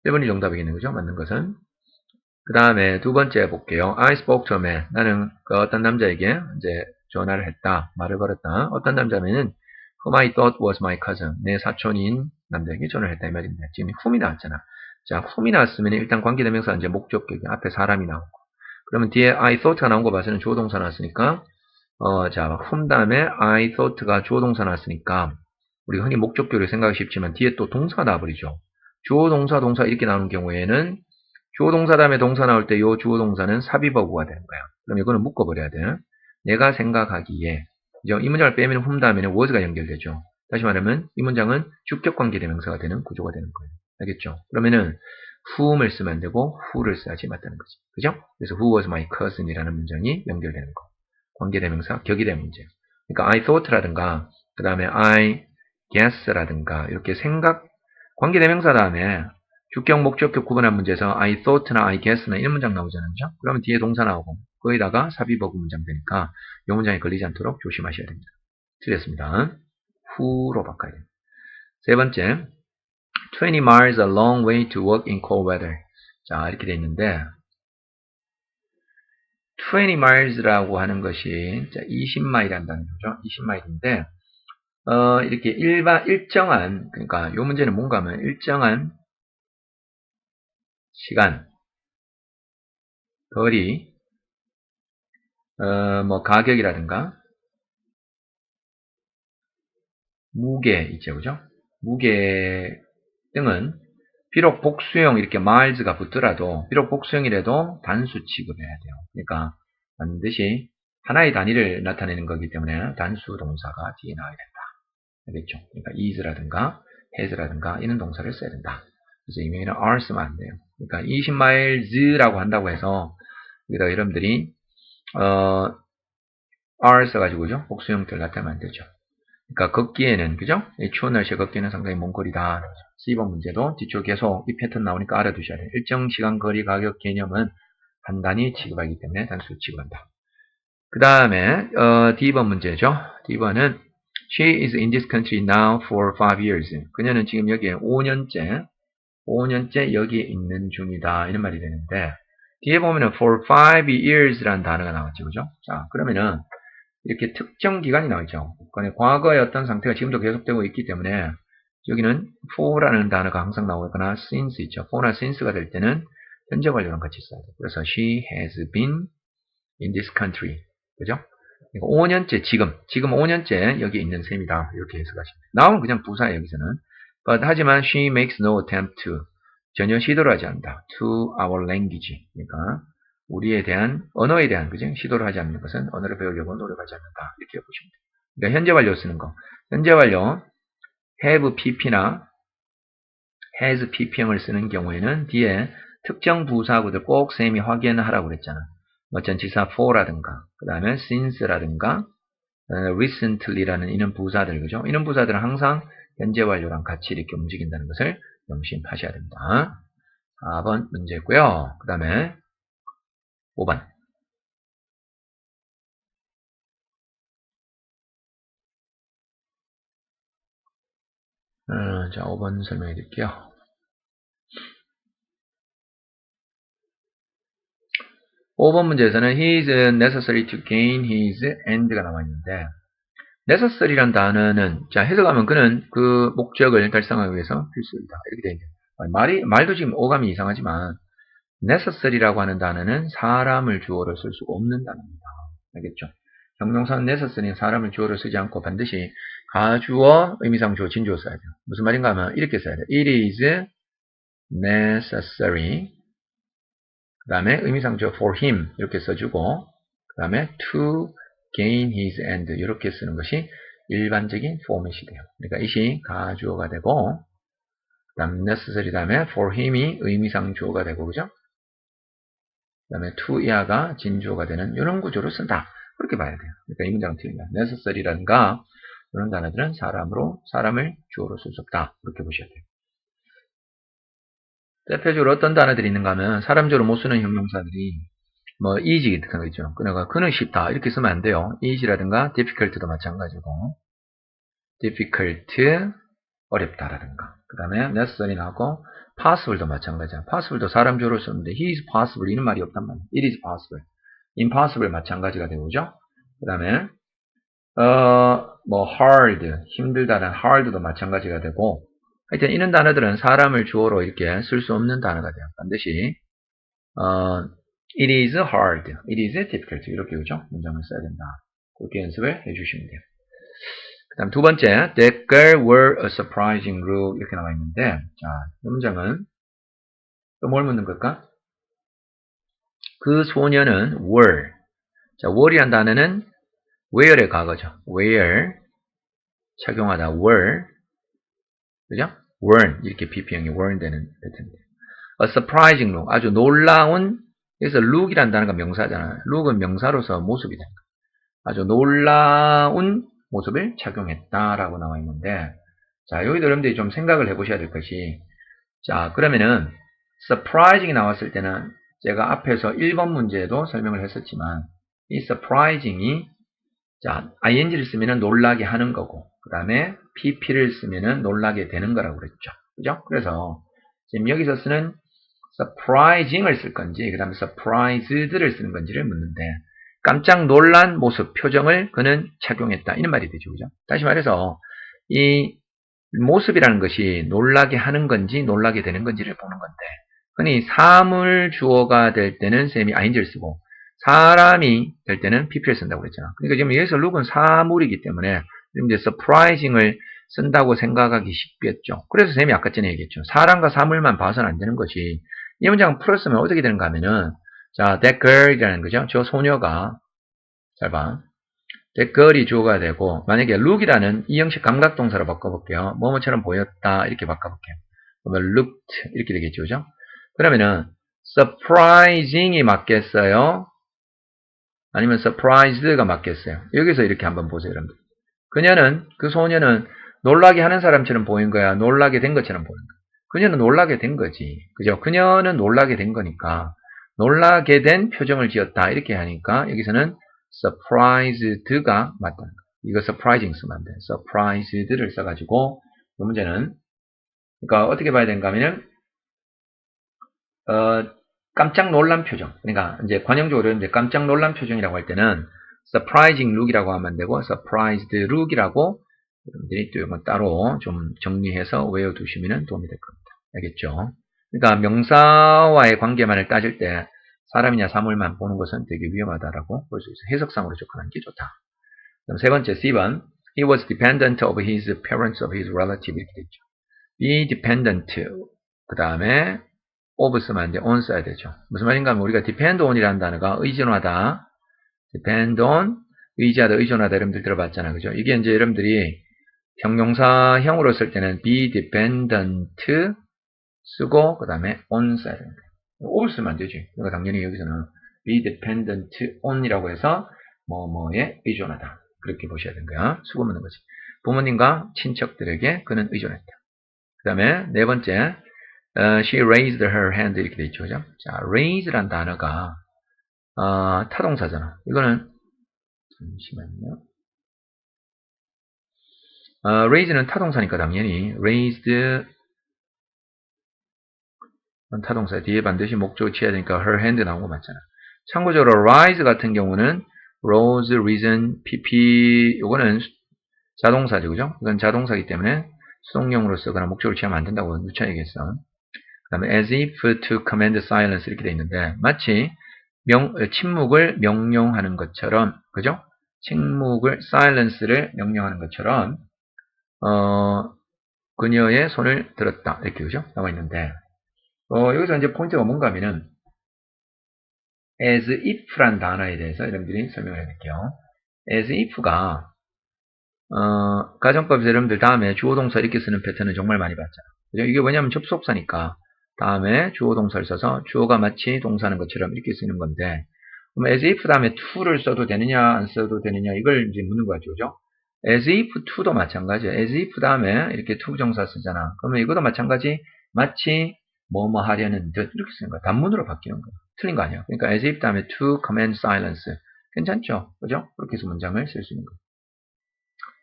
1번이 정답이겠네요. 그죠? 맞는 것은. 그 다음에 두 번째 볼게요. I spoke to a man. 나는 그 어떤 남자에게 이제 전화를 했다. 말을 걸었다. 어떤 남자면은 whom I thought was my cousin. 내 사촌인 남자에게 전화를 했다. 이 말입니다. 지금 whom이 나왔잖아. 자, whom이 나왔으면 일단 관계대명사 이제 목적격이 앞에 사람이 나오고. 그러면 뒤에 I thought가 나온 거 봐서는 주어동사 나왔으니까 자, whom 다음에 I thought가 주어동사 나왔으니까 우리가 흔히 목적격을 생각하기 쉽지만 뒤에 또 동사가 나와버리죠. 주어동사, 동사 이렇게 나오는 경우에는 주어동사 다음에 동사 나올 때 이 주어동사는 삽입어구가 되는 거야. 그럼 이거는 묶어버려야 돼. 내가 생각하기에 이 문장을 빼면 whom 다음에는 was가 연결되죠. 다시 말하면 이 문장은 주격관계대명사가 되는 구조가 되는 거예요. 알겠죠? 그러면은 whom을 쓰면 안 되고 who를 써야지 맞다는 거지. 그죠? 그래서 who was my cousin 이라는 문장이 연결되는 거. 관계대명사, 격이 된 문제. 그러니까 I thought라든가 그 다음에 I guess라든가 이렇게 관계대명사 다음에 주격, 목적격 구분한 문제에서 I thought나 I guess나 이런 문장 나오잖아요. 그죠? 그러면 뒤에 동사 나오고 거기다가 삽입어구 문장 되니까 이 문장에 걸리지 않도록 조심하셔야 됩니다. 틀렸습니다. who로 바꿔야 됩니다. 세 번째 20 miles a long way to work in cold weather. 자 이렇게 돼 있는데 20 miles라고 하는 것이 20마일이란다는 거죠. 20마일인데 이렇게 일정한 그러니까 이 문제는 뭔가 하면 일정한 시간, 거리, 뭐 가격이라든가 무게 있죠, 그죠? 무게 등은 비록 복수형 이렇게 miles가 붙더라도 비록 복수형이라도 단수 취급해야 돼요. 그러니까 반드시 하나의 단위를 나타내는 거기 때문에 단수 동사가 뒤에 나와야 된다. 알겠죠? 그러니까 is라든가 has라든가 이런 동사를 써야 된다. 그래서 이 명에는 are 쓰면 안 돼요. 그러니까 20miles라고 한다고 해서 여기다 여러분들이 are 써가지고죠. 복수 형태를 나타내면 안 되죠. 그러니까 걷기에는 그죠? 이 추운 날씨에 걷기에는 상당히 먼 거리다. C번 문제도 뒤쪽 계속 이 패턴 나오니까 알아두셔야 돼요. 일정 시간 거리 가격 개념은 한 단위 취급하기 때문에 단수 취급한다. 그 다음에 D번 문제죠. D번은 She is in this country now for 5 years. 그녀는 지금 여기에 5년째 여기에 있는 중이다. 이런 말이 되는데 뒤에 보면은 for 5 years라는 단어가 나왔죠. 그죠? 자, 그러면은 이렇게 특정 기간이 나오죠. 과거의 어떤 상태가 지금도 계속되고 있기 때문에 여기는 for라는 단어가 항상 나오거나 since 있죠. for나 since가 될 때는 현재 완료랑 같이 써야 돼요. 그래서 she has been in this country. 그죠? 5년째, 지금 5년째 여기 있는 셈이다. 이렇게 해석하시면 돼요. now는 그냥 부사예요, 여기서는. But 하지만 she makes no attempt to. 전혀 시도를 하지 않는다. to our language. 그러니까 우리에 대한, 언어에 대한, 그죠? 시도를 하지 않는 것은 언어를 배우려고 노력하지 않는다. 이렇게 보시면 돼요. 그러니까 현재 완료 쓰는 거. 현재 완료, have pp나 has pp형을 쓰는 경우에는 뒤에 특정 부사구들 꼭 쌤이 확인하라고 그랬잖아. 뭐 전치사 for라든가, 그 다음에 since라든가, recently라는 이런 부사들, 그죠? 이런 부사들은 항상 현재 완료랑 같이 이렇게 움직인다는 것을 명심하셔야 됩니다. 4번 문제고요. 그 다음에 5번. 자, 5번 설명해 드릴게요. 5번 문제에서는 he is necessary to gain his end가 나와 있는데 necessary란 단어는 자 해석하면 그는 그 목적을 달성하기 위해서 필수이다. 이렇게 되어 있네요. 말도 지금 오감이 이상하지만 necessary라고 하는 단어는 사람을 주어로 쓸 수가 없는 단어입니다. 알겠죠? 형용사는 necessary는 사람을 주어로 쓰지 않고 반드시 가주어, 의미상 주어, 진주어 써야 돼요. 무슨 말인가 하면 이렇게 써야 돼요. It is necessary. 그 다음에 의미상 주어 for him 이렇게 써주고 그 다음에 to gain his end 이렇게 쓰는 것이 일반적인 포맷이 돼요. 그러니까 it이 가주어가 되고 그 다음 necessary 다음에 for him이 의미상 주어가 되고 그죠? 그 다음에 to 이하가 진주어가 되는 이런 구조로 쓴다. 그렇게 봐야 돼요. 그러니까 이 문장은 틀립니다. necessary라든가 이런 단어들은 사람을 주어로 쓸 수 없다. 그렇게 보셔야 돼요. 대표적으로 어떤 단어들이 있는가 하면 사람 주어로 못 쓰는 형용사들이 뭐 easy 같은 거 있죠. 그러니까 그는 쉽다. 이렇게 쓰면 안 돼요. easy라든가 difficult도 마찬가지고 difficult 어렵다라든가 그 다음에 necessary 나오고 possible도 마찬가지야. possible도 사람 주어로 쓰는데 he is possible 이런 말이 없단 말이에요. it is possible. impossible 마찬가지가 되고죠. 그 다음에 뭐 hard 힘들다는 hard도 마찬가지가 되고 하여튼 이런 단어들은 사람을 주어로 이렇게 쓸 수 없는 단어가 돼요. 반드시 it is hard, it is difficult 이렇게 그죠? 문장을 써야 된다. 그렇게 연습을 해주시면 돼요. 그 다음 두 번째, that girl wore a surprising look 이렇게 나와 있는데 자, 이 문장은 또 뭘 묻는 걸까? 그 소녀는 wore 자, were이란 단어는 wear의 과거죠. wear 착용하다 wore 그죠? worn 이렇게 pp형이 worn 되는 패턴입니다. A surprising look 아주 놀라운 그래서 look이라는 단어가 명사잖아요. look은 명사로서 모습이다. 아주 놀라운 모습을 착용했다라고 나와 있는데 자 여기도 여러분들이 좀 생각을 해보셔야 될 것이 자 그러면은 surprising이 나왔을 때는 제가 앞에서 1번 문제에도 설명을 했었지만 이 surprising이 자 ing를 쓰면은 놀라게 하는 거고 그 다음에 pp를 쓰면은 놀라게 되는 거라고 그랬죠. 그죠? 그래서 지금 여기서 쓰는 surprising을 쓸 건지 그 다음에 surprised를 쓰는 건지를 묻는데 깜짝 놀란 모습, 표정을 그는 착용했다. 이런 말이 되죠. 그죠? 다시 말해서 이 모습이라는 것이 놀라게 하는 건지 놀라게 되는 건지를 보는 건데 흔히 사물 주어가 될 때는 쌤이 ing를 쓰고 사람이 될 때는 pp를 쓴다고 그랬잖아. 그러니까 지금 여기서 look은 사물이기 때문에 이제 surprising을 쓴다고 생각하기 쉽겠죠. 그래서 쌤이 아까 전에 얘기했죠. 사람과 사물만 봐서는 안 되는 것이 이 문장을 풀었으면 어떻게 되는가 하면은 자, that girl이라는 거죠. 저 소녀가 잘 봐. 댓글이 주어가 되고, 만약에 look이라는 이 형식 감각동사로 바꿔볼게요. 뭐뭐처럼 보였다. 이렇게 바꿔볼게요. 그러면 looked. 이렇게 되겠죠. 그죠? 그러면은, surprising이 맞겠어요? 아니면 surprised가 맞겠어요? 여기서 이렇게 한번 보세요, 여러분들. 그 소녀는 놀라게 하는 사람처럼 보인 거야? 놀라게 된 것처럼 보인 거야? 그녀는 놀라게 된 거지. 그죠? 그녀는 놀라게 된 거니까, 놀라게 된 표정을 지었다. 이렇게 하니까, 여기서는 surprised가 맞다는 거야. 이거 surprising 쓰면 안 돼. surprised를 써가지고, 이 문제는, 그러니까 어떻게 봐야 되는가 하면은, 깜짝 놀란 표정. 그러니까 이제 관용적으로 이제 깜짝 놀란 표정이라고 할 때는 surprising look이라고 하면 되고 surprised look이라고 여러분들이 또 이건 따로 좀 정리해서 외워두시면 도움이 될 겁니다. 알겠죠? 그러니까 명사와의 관계만을 따질 때 사람이냐 사물만 보는 것은 되게 위험하다라고 볼 수 있어요. 해석상으로 접근하는 게 좋다. 그럼 세 번째 C번 He was dependent of his parents of his relative 이렇게 되죠. be dependent 그 다음에 of 쓰면 안 돼. on 써야 되죠. 무슨 말인가 하면 우리가 depend on이라는 단어가 의존하다, depend on, 의지하다, 의존하다 여러분들 들어봤잖아요. 그죠? 이게 이제 여러분들이 형용사형으로 쓸 때는 be dependent 쓰고 그 다음에 on 써야 됩니다. of 쓰면 안 되지. 그러니까 당연히 여기서는 be dependent on이라고 해서 뭐뭐에 의존하다. 그렇게 보셔야 되는 거야. 수고 묻는 거지. 부모님과 친척들에게 그는 의존했다. 그 다음에 네 번째 she raised her hand 이렇게 돼 있죠. 그죠? 자, raise란 단어가 타동사잖아. 이거는 잠시만요. raise는 타동사니까 당연히 raised 타동사 뒤에 반드시 목적어 취해야 되니까 her hand 나온 거 맞잖아. 참고적으로 rise 같은 경우는 rose, risen, pp 이거는 자동사죠. 그죠? 이건 자동사이기 때문에 수동형으로 쓰거나 목적어를 취하면 안 된다고 누차 얘기했어. 그 다음에 as if to command silence 이렇게 돼 있는데 마치 침묵을 명령하는 것처럼 그죠? 침묵을 silence를 명령하는 것처럼 그녀의 손을 들었다 이렇게 그죠? 나와 있는데 여기서 이제 포인트가 뭔가 하면은 as if란 단어에 대해서 여러분들이 설명을 해드릴게요. as if가 가정법에서 여러분들 다음에 주어 동사 이렇게 쓰는 패턴은 정말 많이 봤잖아. 그죠? 이게 뭐냐면 접속사니까 다음에 주어 동사를 써서 주어가 마치 동사하는 것처럼 이렇게 쓰는 건데 그럼 as if 다음에 to를 써도 되느냐 안 써도 되느냐 이걸 이제 묻는 거죠. 그죠? as if to도 마찬가지야. as if 다음에 이렇게 to 정사 쓰잖아. 그러면 이것도 마찬가지 마치 뭐뭐 하려는 듯 이렇게 쓰는 거야. 단문으로 바뀌는 거야. 틀린 거 아니야. 그러니까 as if 다음에 to command silence 괜찮죠? 그죠? 그렇게 해서 문장을 쓸 수 있는 거야.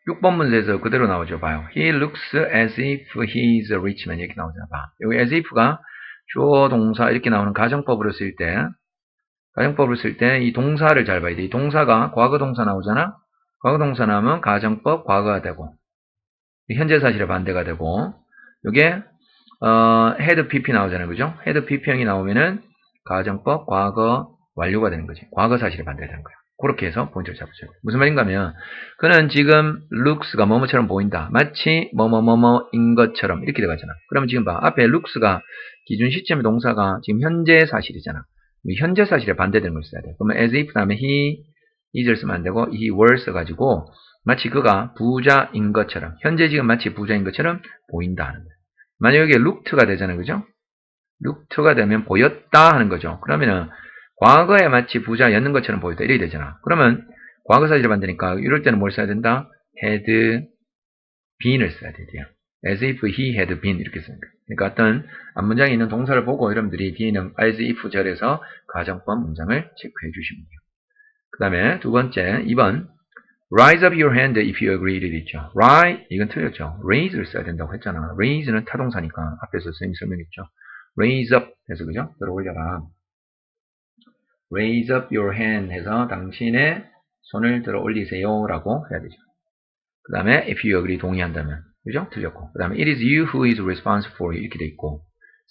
6번 문제에서 그대로 나오죠. 봐요. He looks as if he's a rich man 이렇게 나오잖아. 봐. 여기 as if가 주어 동사 이렇게 나오는 가정법으로 쓸 때 이 동사를 잘 봐야 돼. 이 동사가 과거 동사 나오잖아. 과거 동사 나오면 가정법 과거가 되고 현재 사실의 반대가 되고 이게 had pp 나오잖아요. 그죠? had pp형이 나오면은 가정법 과거 완료가 되는 거지. 과거 사실의 반대가 되는 거야. 그렇게 해서 포인트를 잡으셔야 돼요. 무슨 말인가 하면 그는 지금 looks가 뭐뭐처럼 보인다. 마치 뭐뭐뭐뭐인 것처럼 이렇게 돼가잖아. 그러면 지금 봐. 앞에 looks가 기준 시점의 동사가 지금 현재 사실이잖아. 현재 사실에 반대되는 걸 써야 돼. 그러면 as if 다음에 he is를 쓰면 안 되고 he were 써가지고 마치 그가 부자인 것처럼 현재 지금 마치 부자인 것처럼 보인다 하는 거예요. 만약에 여기에 looked가 되잖아요. 그죠? looked가 되면 보였다 하는 거죠. 그러면은 과거에 마치 부자였는 것처럼 보였다 이렇게 되잖아. 그러면 과거 사실을 만드니까 이럴 때는 뭘 써야 된다? had been을 써야 돼요. as if he had been 이렇게 쓰는 거예요. 그러니까 어떤 앞문장에 있는 동사를 보고 여러분들이 B는 as if 절에서 가정법 문장을 체크해 주시면 돼요. 그 다음에 두 번째 2번 Raise up your hand if you agree 를 있죠. Rise 이건 틀렸죠. Raise를 써야 된다고 했잖아. Raise는 타동사니까 앞에서 선생님이 설명했죠. Raise up 해서 그죠? 들어 올려라. Raise up your hand 해서 당신의 손을 들어 올리세요 라고 해야 되죠. 그 다음에 if you agree 동의한다면 그죠? 틀렸고 그 다음에 it is you who is responsible for 이렇게 돼 있고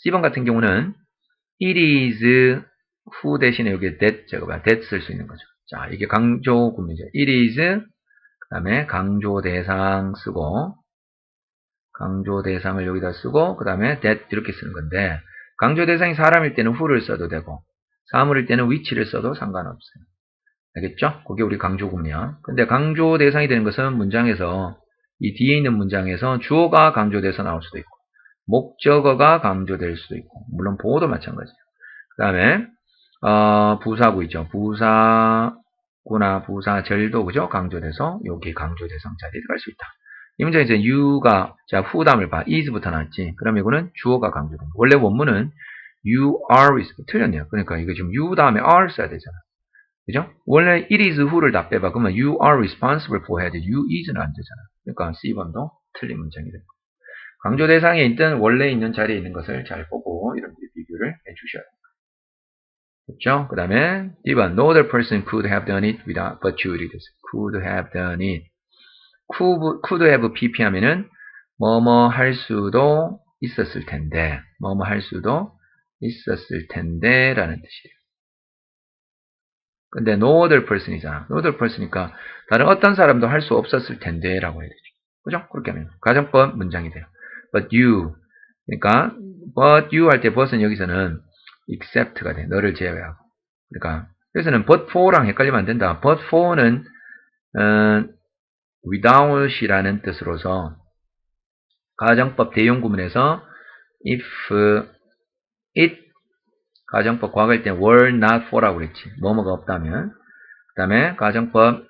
C번 같은 경우는 it is who 대신에 여기 that 적어봐. that 쓸 수 있는 거죠. 자 이게 강조 구문이죠. it is 그 다음에 강조 대상 쓰고 강조 대상을 여기다 쓰고 그 다음에 that 이렇게 쓰는 건데 강조 대상이 사람일 때는 who를 써도 되고 사물일 때는 which를 써도 상관없어요. 알겠죠? 그게 우리 강조구문이야. 근데 강조 대상이 되는 것은 문장에서 이 뒤에 있는 문장에서 주어가 강조돼서 나올 수도 있고 목적어가 강조될 수도 있고 물론 보어도 마찬가지예요. 그 다음에 부사구 있죠. 부사구나 부사절도 그죠? 강조돼서 여기 강조 대상 자리에 들어갈 수 있다. 이 문장에 이제 you가 자 who 다음을 봐. is부터 나왔지. 그럼 이거는 주어가 강조된다. 원래 원문은 you are 틀렸네요. 그러니까 이거 지금 you 다음에 are 써야 되잖아. 그죠? 원래 it is who를 다 빼봐. 그러면 you are responsible for 해야 돼. you is는 안 되잖아. 그러니까 C번도 틀린 문장이 됩니다. 강조 대상에 있든 원래 있는 자리에 있는 것을 잘 보고 이런 비교를 해주셔야 됩니다. 그렇죠? 그 다음에 D번 No other person could have done it without but you did it. Could have done it. could have pp 하면은 뭐뭐 할 수도 있었을 텐데 뭐뭐 할 수도 있었을 텐데 라는 뜻이에요. 근데 no other person이잖아. no other person이니까 다른 어떤 사람도 할 수 없었을 텐데 라고 해야 되죠. 그죠? 그렇게 하면 가정법 문장이 돼요. but you 그러니까 but you 할 때 but은 여기서는 except가 돼. 너를 제외하고. 그러니까 여기서는 but for랑 헷갈리면 안 된다. but for는 without이라는 뜻으로서 가정법 대용 구문에서 if it 가정법 과거일 때 were not for라고 그랬지. 뭐뭐가 없다면. 그 다음에 가정법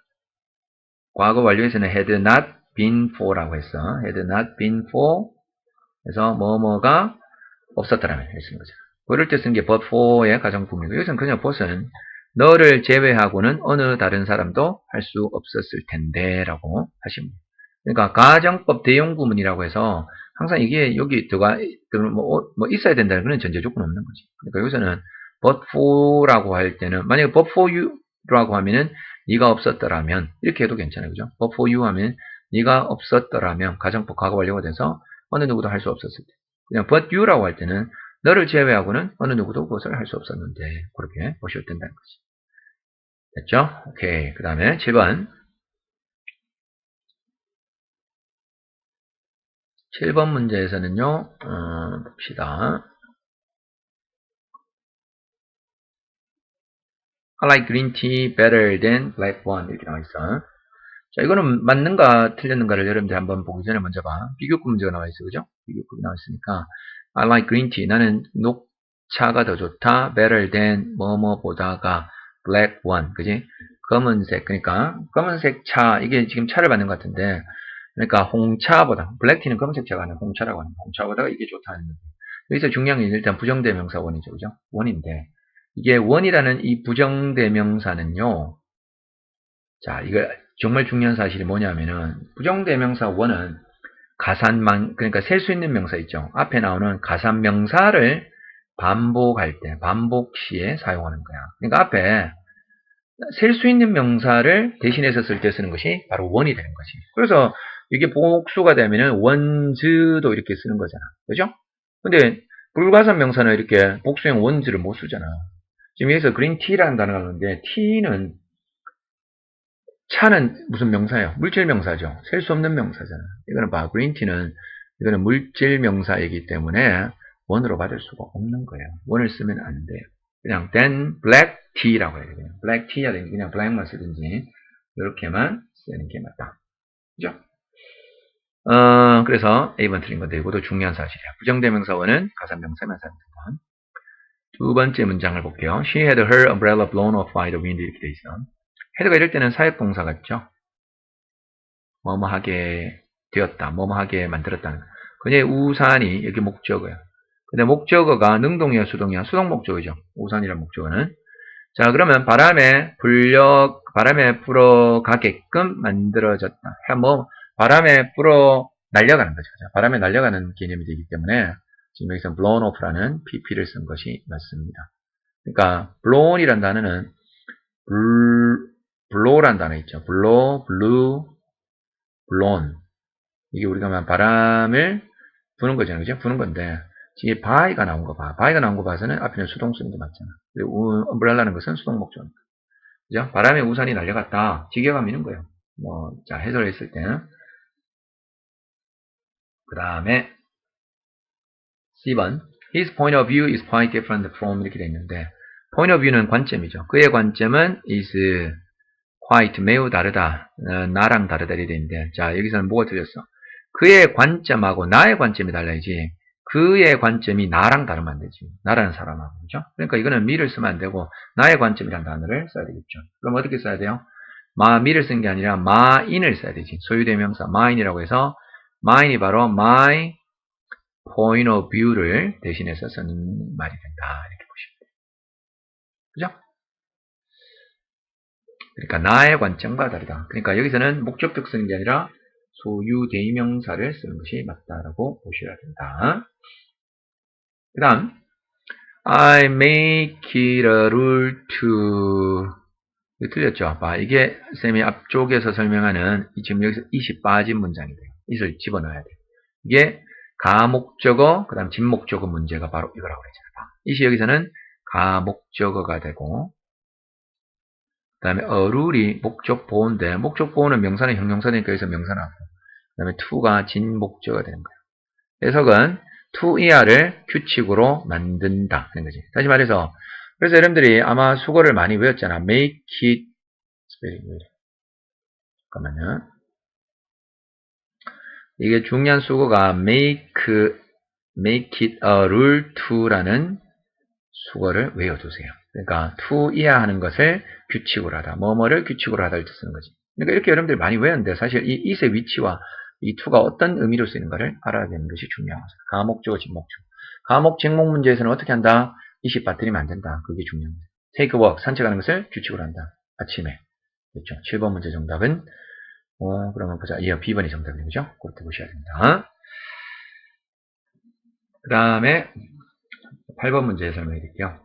과거 완료에서는 had not been for라고 했어. had not been for 그래서 뭐뭐가 없었더라면 했는 거죠. 그럴 때 쓴 게 but for의 가정법이고 여기서는 그냥 but은 너를 제외하고는 어느 다른 사람도 할 수 없었을 텐데 라고 하시면 돼요. 그러니까 가정법 대용 구문이라고 해서 항상 이게 여기 뭐 있어야 된다는 그런 전제 조건 없는 거지. 그러니까 여기서는 but for라고 할 때는 만약에 but for you라고 하면은 네가 없었더라면 이렇게 해도 괜찮아요. 그죠? but for you 하면 네가 없었더라면 가정법 과거 완료가 돼서 어느 누구도 할 수 없었을 때. 그냥 but you라고 할 때는 너를 제외하고는 어느 누구도 그것을 할 수 없었는데 그렇게 보셔도 된다는 거지. 됐죠? 오케이. 그 다음에 7번 7번 문제에서는요, 봅시다. I like green tea better than black one. 이렇게 나와 있어. 자, 이거는 맞는가 틀렸는가를 여러분들 한번 보기 전에 먼저 봐. 비교급 문제가 나와 있어. 그죠? 비교급이 나와 있으니까. I like green tea. 나는 녹차가 더 좋다. better than 뭐뭐보다가 black one. 그지? 검은색. 그러니까 검은색 차. 이게 지금 차를 받는 것 같은데 그러니까 홍차보다 블랙티는 검은색 차가 아니라 홍차라고 하는 홍차보다 이게 좋다는 거죠. 여기서 중요한 게 일단 부정대명사 원이죠. 그죠? 원인데 이게 원이라는 이 부정대명사는요. 자, 이거 정말 중요한 사실이 뭐냐면은 부정대명사 원은 가산만 그러니까 셀 수 있는 명사 있죠. 앞에 나오는 가산명사를 반복할 때 반복 시에 사용하는 거야. 그러니까 앞에 셀 수 있는 명사를 대신해서 쓸 때 쓰는 것이 바로 원이 되는 거지. 그래서 이게 복수가 되면은 원즈도 이렇게 쓰는 거잖아. 그죠? 근데 불가산 명사는 이렇게 복수형 원즈를 못 쓰잖아. 지금 여기서 그린티라는 단어가 나오는데 티는 차는 무슨 명사예요? 물질 명사죠. 셀 수 없는 명사잖아. 이거는 봐. 그린티는 이거는 물질 명사이기 때문에 원으로 받을 수가 없는 거예요. 원을 쓰면 안 돼요. 그냥 then black tea라고 해야 돼요. black tea 하든지 그냥 black만 쓰든지 이렇게만 쓰는 게 맞다. 그죠? 그래서 A번 틀린 건데 이것도 중요한 사실이야. 부정대명사원은 가산명사만 사용된다. 두 번째 문장을 볼게요. She had her umbrella blown off by the wind 이렇게 돼 있어. had가 이럴 때는 사역동사 같죠? 뭐뭐하게 되었다. 뭐뭐하게 만들었다는 거. 그녀의 우산이 여기 목적어야. 근데 목적어가 능동이야 수동이야? 수동 목적어죠. 우산이란 목적어는. 자, 그러면 바람에 불어가게끔 만들어졌다. 뭐, 바람에 불어 날려가는 거죠. 바람에 날려가는 개념이 되기 때문에 지금 여기서 blown off라는 pp를 쓴 것이 맞습니다. 그러니까 blown이란 단어는 blow란 단어 있죠. blow, blew, blown. 이게 우리가 바람을 부는 거잖아요. 그죠? 부는 건데 뒤에 by가 나온 거 봐. by가 나온 거 봐서는 앞에는 수동 쓰는 게 맞잖아. 그리고 umbrella는 것은 수동 목적어니까. 그죠? 바람에 우산이 날려갔다. 직역하면 있는 거예요. 뭐, 자, 해설했을 때는. 그 다음에, C번. His point of view is quite different from 이렇게 되어 있는데, point of view는 관점이죠. 그의 관점은 is quite 매우 다르다. 나랑 다르다 이래 되는데 자 여기서는 뭐가 틀렸어? 그의 관점하고 나의 관점이 달라야지. 그의 관점이 나랑 다르면 안 되지. 나라는 사람하고 그죠? 그러니까 이거는 me를 쓰면 안 되고 나의 관점이라는 단어를 써야 되겠죠. 그럼 어떻게 써야 돼요? me를 쓴 게 아니라 mine을 써야 되지. 소유대명사 mine이라고 해서 mine이 바로 my point of view를 대신해서 쓰는 말이 된다. 이렇게 보시면 돼요. 그죠? 그러니까 나의 관점과 다르다. 그러니까 여기서는 목적격 쓰는 게 아니라 소유 대명사를 쓰는 것이 맞다라고 보셔야 된다. 그 다음 I make it a rule to 이거 틀렸죠? 봐, 이게 쌤이 앞쪽에서 설명하는 지금 여기서 it이 빠진 문장이 돼요. it을 집어넣어야 돼요. 이게 가목적어 그 다음 진목적어 문제가 바로 이거라고 그랬잖아요. it이 여기서는 가목적어가 되고 그 다음에 a rule이 목적 보호인데 목적 보호는 명사는 형용사니까 여기서 명사나고 그 다음에 to가 진목적어가 되는 거예요. 해석은 to 이하를 규칙으로 만든다 하는 거지. 다시 말해서 그래서 여러분들이 아마 수거를 많이 외웠잖아. make it 잠깐만요. 이게 중요한 수거가 make it a rule to라는 수거를 외워두세요. 그러니까 to 이하 하는 것을 규칙으로 하다. 뭐뭐를 규칙으로 하다를 쓰는 거지. 그러니까 이렇게 여러분들이 많이 외웠는데 사실 이 it의 위치와 이 to가 어떤 의미로 쓰이는가를 알아야 되는 것이 중요합니다. 가목적어, 진목적어. 가목, 직목 문제에서는 어떻게 한다? it이 빠뜨리면 안 된다. 그게 중요합니다. take a walk, 산책하는 것을 규칙으로 한다. 아침에. 그렇죠. 7번 문제 정답은 그러면 보자. 예, B번이 정답인 거죠. 그렇게 보셔야 됩니다. 그 다음에 8번 문제 설명해 드릴게요.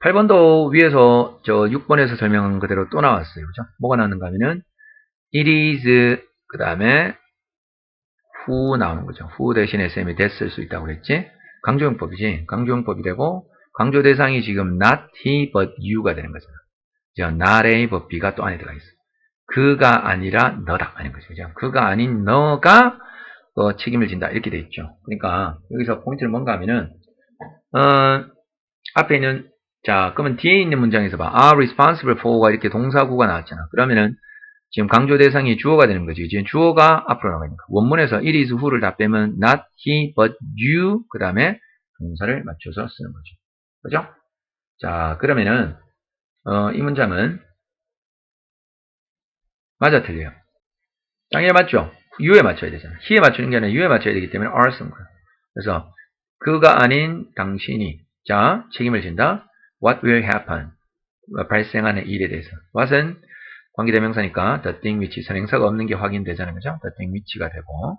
8번도 위에서 저 6번에서 설명한 그대로 또 나왔어요. 그죠? 뭐가 나왔는가 하면은 it is 그 다음에 who 나오는 거죠. who 대신에 쌤이 that 쓸 수 있다고 그랬지? 강조용법이지. 강조용법이 되고 강조 대상이 지금 not he but you가 되는 거잖아. 그죠? not A but B가 또 안에 들어가 있어. 그가 아니라 너다 하는 거죠. 그죠? 그가 아닌 너가 책임을 진다 이렇게 돼 있죠. 그러니까 여기서 포인트는 뭔가 하면은 앞에 있는 자 그러면 뒤에 있는 문장에서 봐 are responsible for가 이렇게 동사구가 나왔잖아. 그러면은 지금 강조 대상이 주어가 되는 거지. 지금 주어가 앞으로 나가니까 원문에서 it is who를 다 빼면 not he but you 그 다음에 동사를 맞춰서 쓰는 거죠. 그죠? 자 그러면은 이 문장은 맞아 틀려요. 짱에 맞죠? you에 맞춰야 되잖아. he에 맞추는 게 아니라 you에 맞춰야 되기 때문에 are 쓴 거야. 그래서 그가 아닌 당신이 자 책임을 진다. What will happen? 발생하는 일에 대해서. what은 관계대명사니까 the thing which 선행사가 없는 게 확인되잖아요. 그죠? the thing which가 되고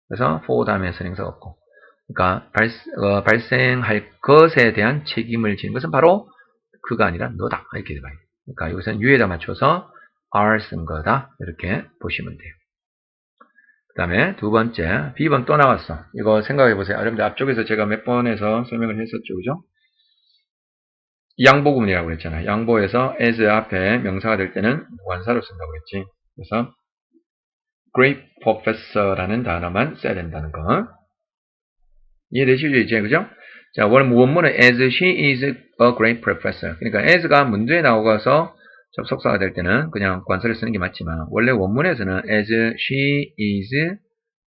그래서 for 다음에 선행사가 없고 그러니까 발생할 것에 대한 책임을 지는 것은 바로 그가 아니라 너다. 이렇게 돼봐요. 그러니까 여기서는 you에다 맞춰서 are 쓴 거다. 이렇게 보시면 돼요. 그 다음에 두 번째 B번 또 나왔어. 이거 생각해 보세요. 여러분들 앞쪽에서 제가 몇 번에서 설명을 했었죠. 그죠? 양보 구문이라고 그랬잖아요. 양보에서 as 앞에 명사가 될 때는 무관사로 쓴다고 그랬지. 그래서 great professor라는 단어만 써야 된다는 거. 이해되시죠? 이제 그죠? 자, 원문은 as she is a great professor. 그러니까 as가 문제에 나오고서 접속사가 될 때는 그냥 관사를 쓰는 게 맞지만 원래 원문에서는 as she is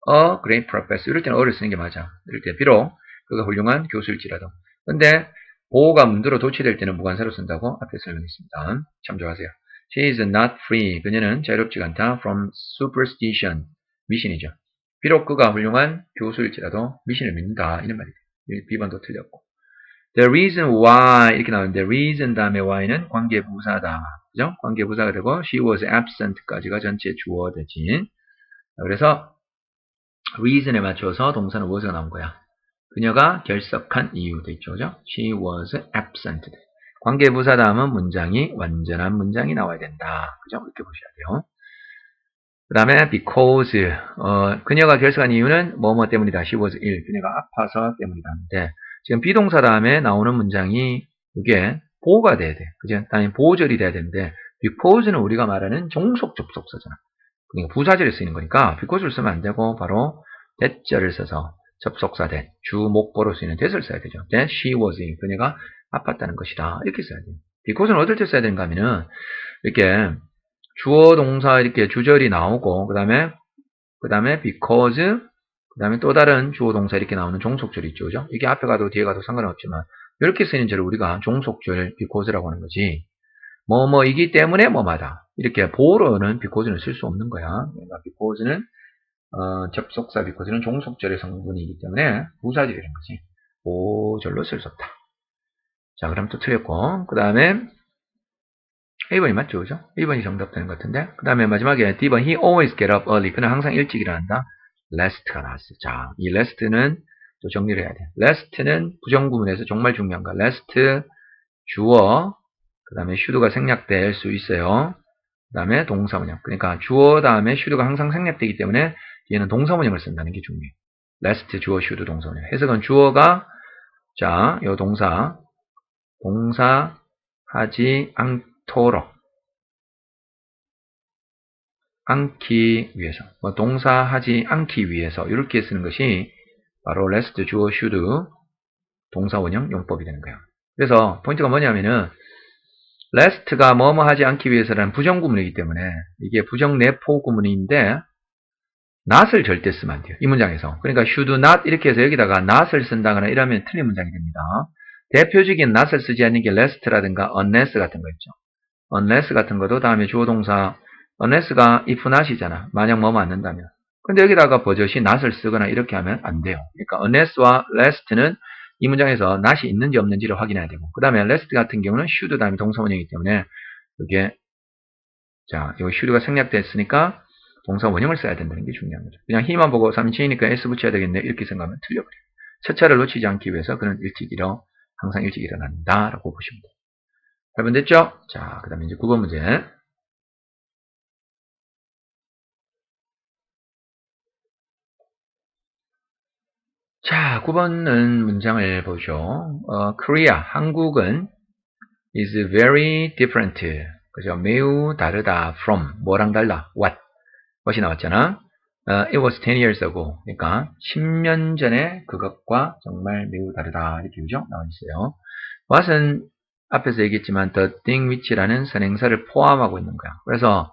a great professor 이럴 때는 어를 쓰는 게 맞아. 이럴 때 비록 그가 훌륭한 교수일지라도. 근데 보호가 문제로 도취될 때는 무관사로 쓴다고 앞에 설명했습니다. 참조하세요. She is not free. 그녀는 자유롭지가 않다. From superstition. 미신이죠. 비록 그가 훌륭한 교수일지라도 미신을 믿는다. 이런 말이에요. B번도 틀렸고. The reason why 이렇게 나오는데 reason 다음에 why는 관계부사다. 그죠? 관계부사가 되고 she was absent까지가 전체 주어 되지. 그래서 reason에 맞춰서 동사는 was가 나온 거야. 그녀가 결석한 이유 되죠. 그죠? She was absent. 관계부사 다음은 문장이 완전한 문장이 나와야 된다. 그죠? 이렇게 보셔야 돼요. 그 다음에 because 그녀가 결석한 이유는 뭐뭐 때문이다. She was ill. 그녀가 아파서 때문이다. 근데 지금 비동사 다음에 나오는 문장이 이게 보호가 돼야 돼. 그죠? 다음에 보호절이 돼야 되는데 because는 우리가 말하는 종속 접속사잖아. 그러니까 부사절에 쓰이는 거니까 because를 쓰면 안 되고 바로 that절을 써서 접속사 that, 주 목보로 쓰이는 that을 써야 되죠. That she was ill. 그녀가 아팠다는 것이다. 이렇게 써야 돼요. because는 어떨 때 써야 되는가 하면은, 이렇게 주어, 동사, 이렇게 주절이 나오고, 그 다음에 because, 그 다음에 또 다른 주어, 동사 이렇게 나오는 종속절이 있죠. 그죠? 이게 앞에 가도 뒤에 가도 상관은 없지만, 이렇게 쓰이는 절을 우리가 종속절 because라고 하는 거지. 뭐뭐이기 때문에 뭐마다. 이렇게 보어로는 because는 쓸 수 없는 거야. 그러니까 because는, 접속사 because는 종속절의 성분이기 때문에 부사절이라는 거지. 보절로 쓸 수 없다. 자, 그럼 또 틀렸고. 그 다음에, 1번이 맞죠, 그죠? 1번이 정답 되는 것 같은데. 그 다음에 마지막에 D번, he always get up early. 그는 항상 일찍 일어난다. last가 나왔어. 자, 이 last는 또 정리를 해야 돼. last는 부정구문에서 정말 중요한 거. last, 주어, 그 다음에 should가 생략될 수 있어요. 그 다음에 동사문형. 그러니까 주어 다음에 should가 항상 생략되기 때문에 얘는 동사문형을 쓴다는 게 중요해요. last, 주어, should, 동사문형. 해석은 주어가, 자, 요 동사 하지 않기 위해서, 동사 하지 않기 위해서 이렇게 쓰는 것이 바로 last, 주어, should, 동사원형 용법이 되는 거예요. 그래서 포인트가 뭐냐면은 last가 뭐뭐 하지 않기 위해서라는 부정구문이기 때문에 이게 부정내포 구문인데 not을 절대 쓰면 안 돼요. 이 문장에서. 그러니까 should not 이렇게 해서 여기다가 not을 쓴다거나 이러면 틀린 문장이 됩니다. 대표적인 not을 쓰지 않는 게 last라든가 unless 같은 거 있죠. unless 같은 것도 다음에 주어 동사 unless가 if not이잖아. 만약 뭐뭐 안 된다면. 근데 여기다가 버젓이 not을 쓰거나 이렇게 하면 안 돼요. 그러니까 unless와 last는 이 문장에서 not이 있는지 없는지를 확인해야 되고, 그 다음에 last 같은 경우는 should 다음에 동사원형이기 때문에 이게, 자, 이 should가 생략됐으니까 동사원형을 써야 된다는 게 중요한 거죠. 그냥 he만 보고 3인칭이니까 s 붙여야 되겠네 이렇게 생각하면 틀려버려요. 첫차를 놓치지 않기 위해서 그는 항상 일찍 일어난다 라고 보시면 돼요. 8번 됐죠? 자, 그 다음에 이제 9번 문제. 자, 9번은 문장을 보죠. Korea, 한국은 is very different. 그죠? 매우 다르다. from, 뭐랑 달라? what이 나왔잖아. It was 10 years ago. 그러니까 10년 전에 그것과 정말 매우 다르다. 이렇게 그죠? 나와 있어요. what은 앞에서 얘기했지만 the thing which라는 선행사를 포함하고 있는 거야. 그래서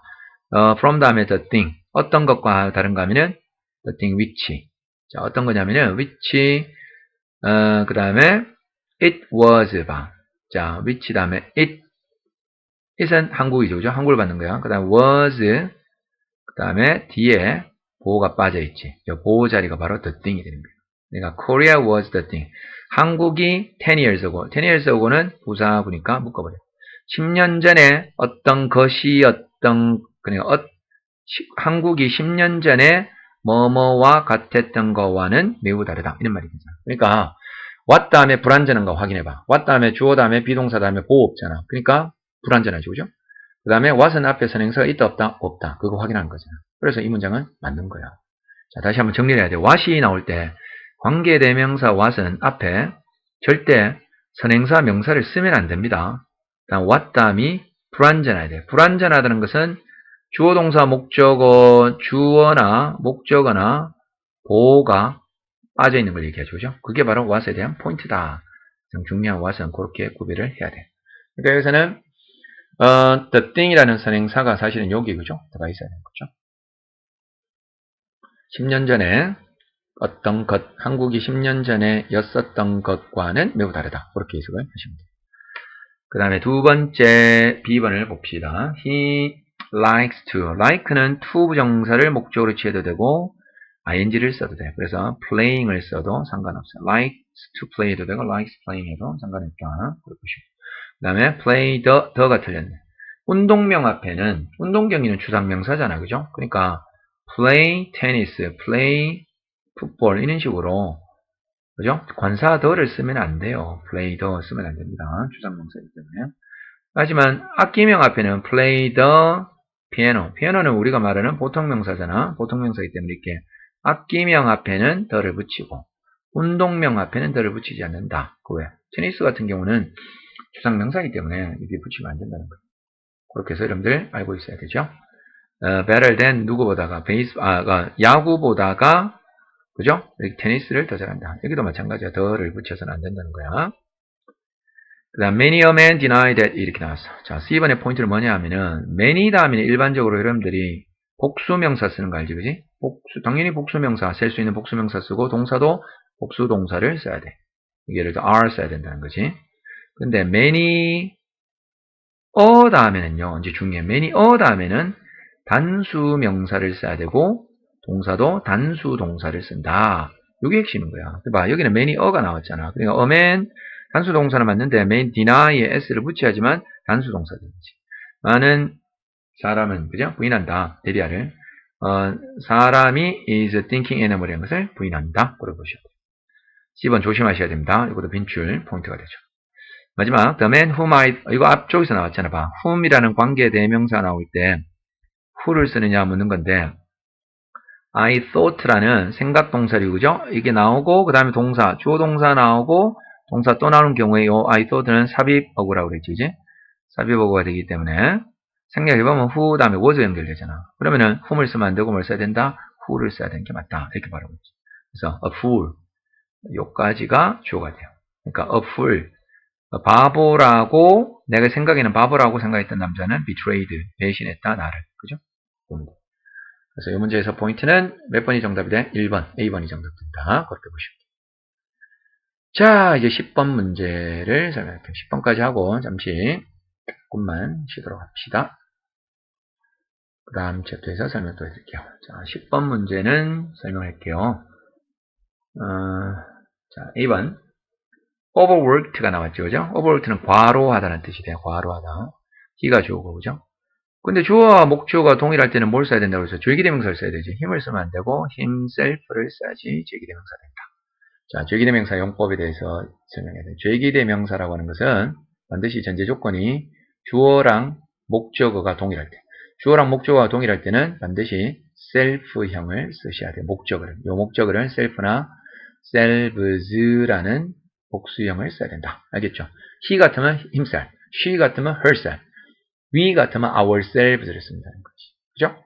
from 다음에 the thing, 어떤 것과 다른가 하면은 the thing which. 자, 어떤 거냐면은 which, 그 다음에 it was 봐. 자, which 다음에 it은 한국이죠, 그죠? 한국을 받는 거야. 그 다음 was, 그 다음에 뒤에 보호가 빠져 있지. 보호 자리가 바로 the thing이 되는 거예요. 그러니까 Korea was the thing. 한국이 10 years ago. 10 years ago는 부사구니까 묶어버려. 10년 전에 어떤 것이 그러니까 한국이 10년 전에 뭐뭐와 같았던 거와는 매우 다르다. 이런 말이겠죠. 그러니까 what 다음에 불완전한 거 확인해봐. what 다음에 주어 다음에 비동사 다음에 보호 없잖아. 그러니까 불완전하죠. 그죠? 그 다음에 what은 앞에 선행사가 있다 없다? 없다. 그거 확인하는 거잖아. 그래서 이 문장은 맞는 거야. 자, 다시 한번 정리를 해야 돼. what이 나올 때 관계대명사 what은 앞에 절대 선행사 명사를 쓰면 안 됩니다. 다음 what 다음이 불완전해야 돼. 불완전하다는 것은 주어 동사 목적어 주어나 목적어나 보호가 빠져 있는 걸 얘기하죠. 그죠? 그게 바로 what에 대한 포인트다. 중요한 what은 그렇게 구별을 해야 돼. 그러니까 여기서는 the thing이라는 선행사가 사실은 여기 그죠? 들어가 있어야 되는 거죠. 10년 전에 어떤 것, 한국이 10년 전에 였었던 것과는 매우 다르다. 그렇게 해석을 하시면 돼요. 그 다음에 두 번째 B번을 봅시다. He likes to. like는 to 부정사를 목적으로 취해도 되고 ing를 써도 돼요. 그래서 playing을 써도 상관없어요. likes to play도 되고 likes playing 해도 상관없다. 그렇게 보시면. 그 다음에 play the가 틀렸네. 운동명 앞에는 운동경기는 주상명사잖아. 그죠? 그러니까 play tennis, play football 이런 식으로 그죠? 관사 the를 쓰면 안 돼요. play the 쓰면 안 됩니다. 주상명사이기 때문에. 하지만 악기명 앞에는 play the piano. 피아노는 우리가 말하는 보통명사잖아. 보통명사이기 때문에 이렇게 악기명 앞에는 the를 붙이고 운동명 앞에는 the를 붙이지 않는다. 그 외. 테니스 같은 경우는 주상명사이기 때문에 이게 붙이면 안 된다는 거예요. 그렇게 해서 여러분들 알고 있어야 되죠. better than 누구보다가 야구보다가 그죠? 테니스를 더 잘한다. 여기도 마찬가지야. 더를 붙여서는 안 된다는 거야. 그 다음 many a man deny that 이렇게 나왔어. 자, C번의 포인트는 뭐냐 하면은 many 다음에는 일반적으로 여러분들이 복수명사 쓰는 거 알지, 그지? 당연히 복수명사, 셀 수 있는 복수명사 쓰고 동사도 복수동사를 써야 돼. 예를 들어 are 써야 된다는 거지. 근데 many a 다음에는요, 이제 중요해. many a 다음에는 단수명사를 써야 되고 동사도 단수동사를 쓴다. 이게 핵심인 거야. 봐, 여기는 many a가 나왔잖아. 그러니까 a man 단수동사는 맞는데 main deny에 s를 붙여야지만 단수동사가 되지. 많은 사람은 그죠? 부인한다. 대리아를 사람이 is thinking animal이라는 것을 부인한다. 그렇게 보셔야 돼요. 10번 조심하셔야 됩니다. 이것도 빈줄 포인트가 되죠. 마지막 the man whom I 이거 앞쪽에서 나왔잖아. 봐. whom이라는 관계 대명사 나올 때 who를 쓰느냐 묻는 건데 I thought라는 생각 동사류 그죠? 이게 나오고 그 다음에 동사 주어 동사 나오고 동사 또 나오는 경우에 이 I thought는 삽입어구라고 그랬지, 이제? 삽입어구가 되기 때문에 생략해보면 who 다음에 was 연결되잖아. 그러면은 whom을 쓰면 안 되고 뭘 써야 된다? who를 써야 되는 게 맞다. 이렇게 바라보고 있지. 그래서 a fool 요까지가 주어가 돼요. 그러니까 a fool 바보라고 내가 생각에는 바보라고 생각했던 남자는 betrayed 배신했다 나를. 그죠? 그래서 이 문제에서 포인트는 몇 번이 정답이 돼? 1번, A번이 정답된다. 그렇게 보시면 돼요. 자, 이제 10번 문제를 설명할게요. 10번까지 하고 잠시 조금만 쉬도록 합시다. 그 다음 챕터에서 설명 또 해드릴게요. 자, 10번 문제는 설명할게요. 자, 2번. overworked가 나왔죠, 그죠? overworked는 과로하다는 뜻이 돼요. 과로하다. he가 주어고, 그죠? 근데 주어와 목주어가 동일할 때는 뭘 써야 된다고 해서 죄기대명사를 써야 되지. 힘을 쓰면 안 되고 himself를 써야지 죄기대명사가 된다. 자, 죄기대명사 용법에 대해서 설명해야 돼요. 죄기대명사라고 하는 것은 반드시 전제 조건이 주어랑 목적어가 동일할 때. 주어랑 목적어가 동일할 때는 반드시 self형을 쓰셔야 돼요. 목적어를. 요 목적어를 self나 selves라는 복수형을 써야 된다. 알겠죠? he 같으면 himself, she 같으면 herself, we 같으면 ourselves를 쓴다는 거지. 그죠?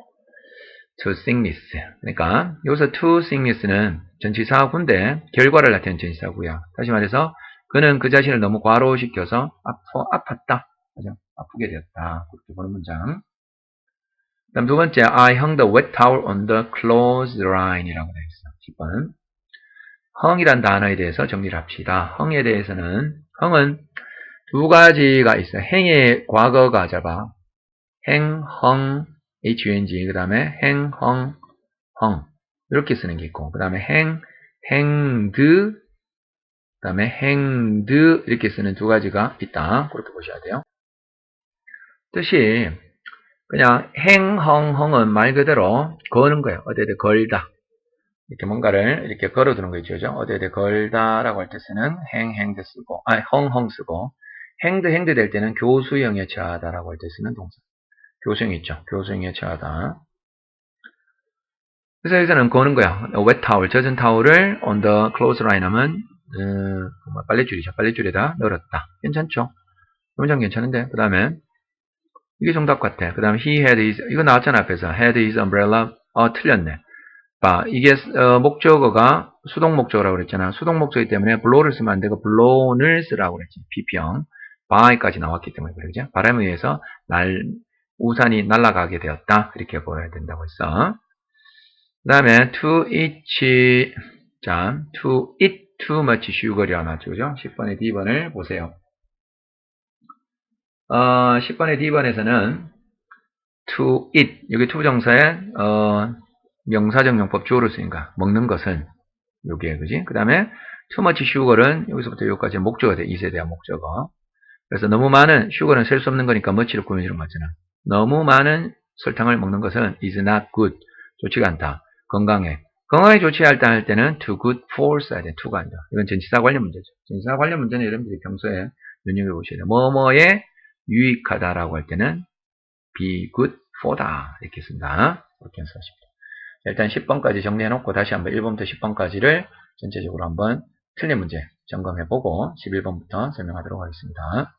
to sickness. 그러니까 여기서 to sickness는 전치사구인데 결과를 나타내는 전치사구야. 다시 말해서 그는 그 자신을 너무 과로시켜서 아팠다. 그죠? 아프게 되었다. 그렇게 보는 문장. 그다음 두 번째, I hung the wet towel on the clothesline이라고 되어 있어. 10번. hung이란 단어에 대해서 정리를 합시다. hung에 대해서는 hung은 두 가지가 있어요. 행의 과거가 잡아. 행, hung, hung, 그 다음에 행, hung, hung 이렇게 쓰는 게 있고 그 다음에 행, hanged, 그 다음에 hanged 이렇게 쓰는 두 가지가 있다. 그렇게 보셔야 돼요. 뜻이 그냥 행, hung, hung은 말 그대로 거는 거예요. 어디에다 걸다. 이렇게 뭔가를 이렇게 걸어두는 거 있죠. 어디에다 걸다라고 할 때 쓰는 hang, hanged 쓰고 hung, hung 쓰고 hanged 될 때는 교수형에 처하다라고 할 때 쓰는 동사. 교수형 있죠. 교수형에 처하다. 그래서 여기서는 거는 거야. wet towel, 젖은 타올을 on the clothesline 하면 빨랫줄이죠. 빨랫줄에다 널었다. 괜찮죠? 문장 괜찮은데. 그 다음에 이게 정답 같아. 그 다음에 he had his 이거 나왔잖아 앞에서 had his umbrella. 틀렸네. 봐, 이게 목적어가 수동 목적어라고 그랬잖아. 수동 목적이기 때문에 blow를 쓰면 안 되고 blown을 쓰라고 그랬지. 비평. by까지 나왔기 때문에 그러죠. 바람에 의해서 우산이 날아가게 되었다. 이렇게 보여야 된다고 했어. 그 다음에 to eat, 자, to eat too much sugar이라고 나왔죠. 그죠? 10번의 D번을 보세요. 10번의 D번에서는 to eat, 여기 to 정사에 명사적 용법 주어로 쓰니까 먹는 것은 여기에 그지? 그 다음에 too much sugar은 여기서부터 여기까지 목적어가 돼. 2세 대한 목적어. 그래서 너무 많은 sugar는 셀 수 없는 거니까 much를 꾸며주는 거잖아. 너무 많은 설탕을 먹는 것은 is not good. 좋지가 않다. 건강에. 건강에 좋지 않다 할 때는 too good for 써야 돼. to가 아니라. 이건 전치사 관련 문제죠. 전치사 관련 문제는 여러분들이 평소에 눈여겨보셔야 돼요. 뭐뭐에 유익하다라고 할 때는 be good for다. 이렇게 쓴다. 이렇게 연습하십니다. 일단 10번까지 정리해놓고 다시 한번 1번부터 10번까지를 전체적으로 한번 틀린 문제 점검해보고 11번부터 설명하도록 하겠습니다.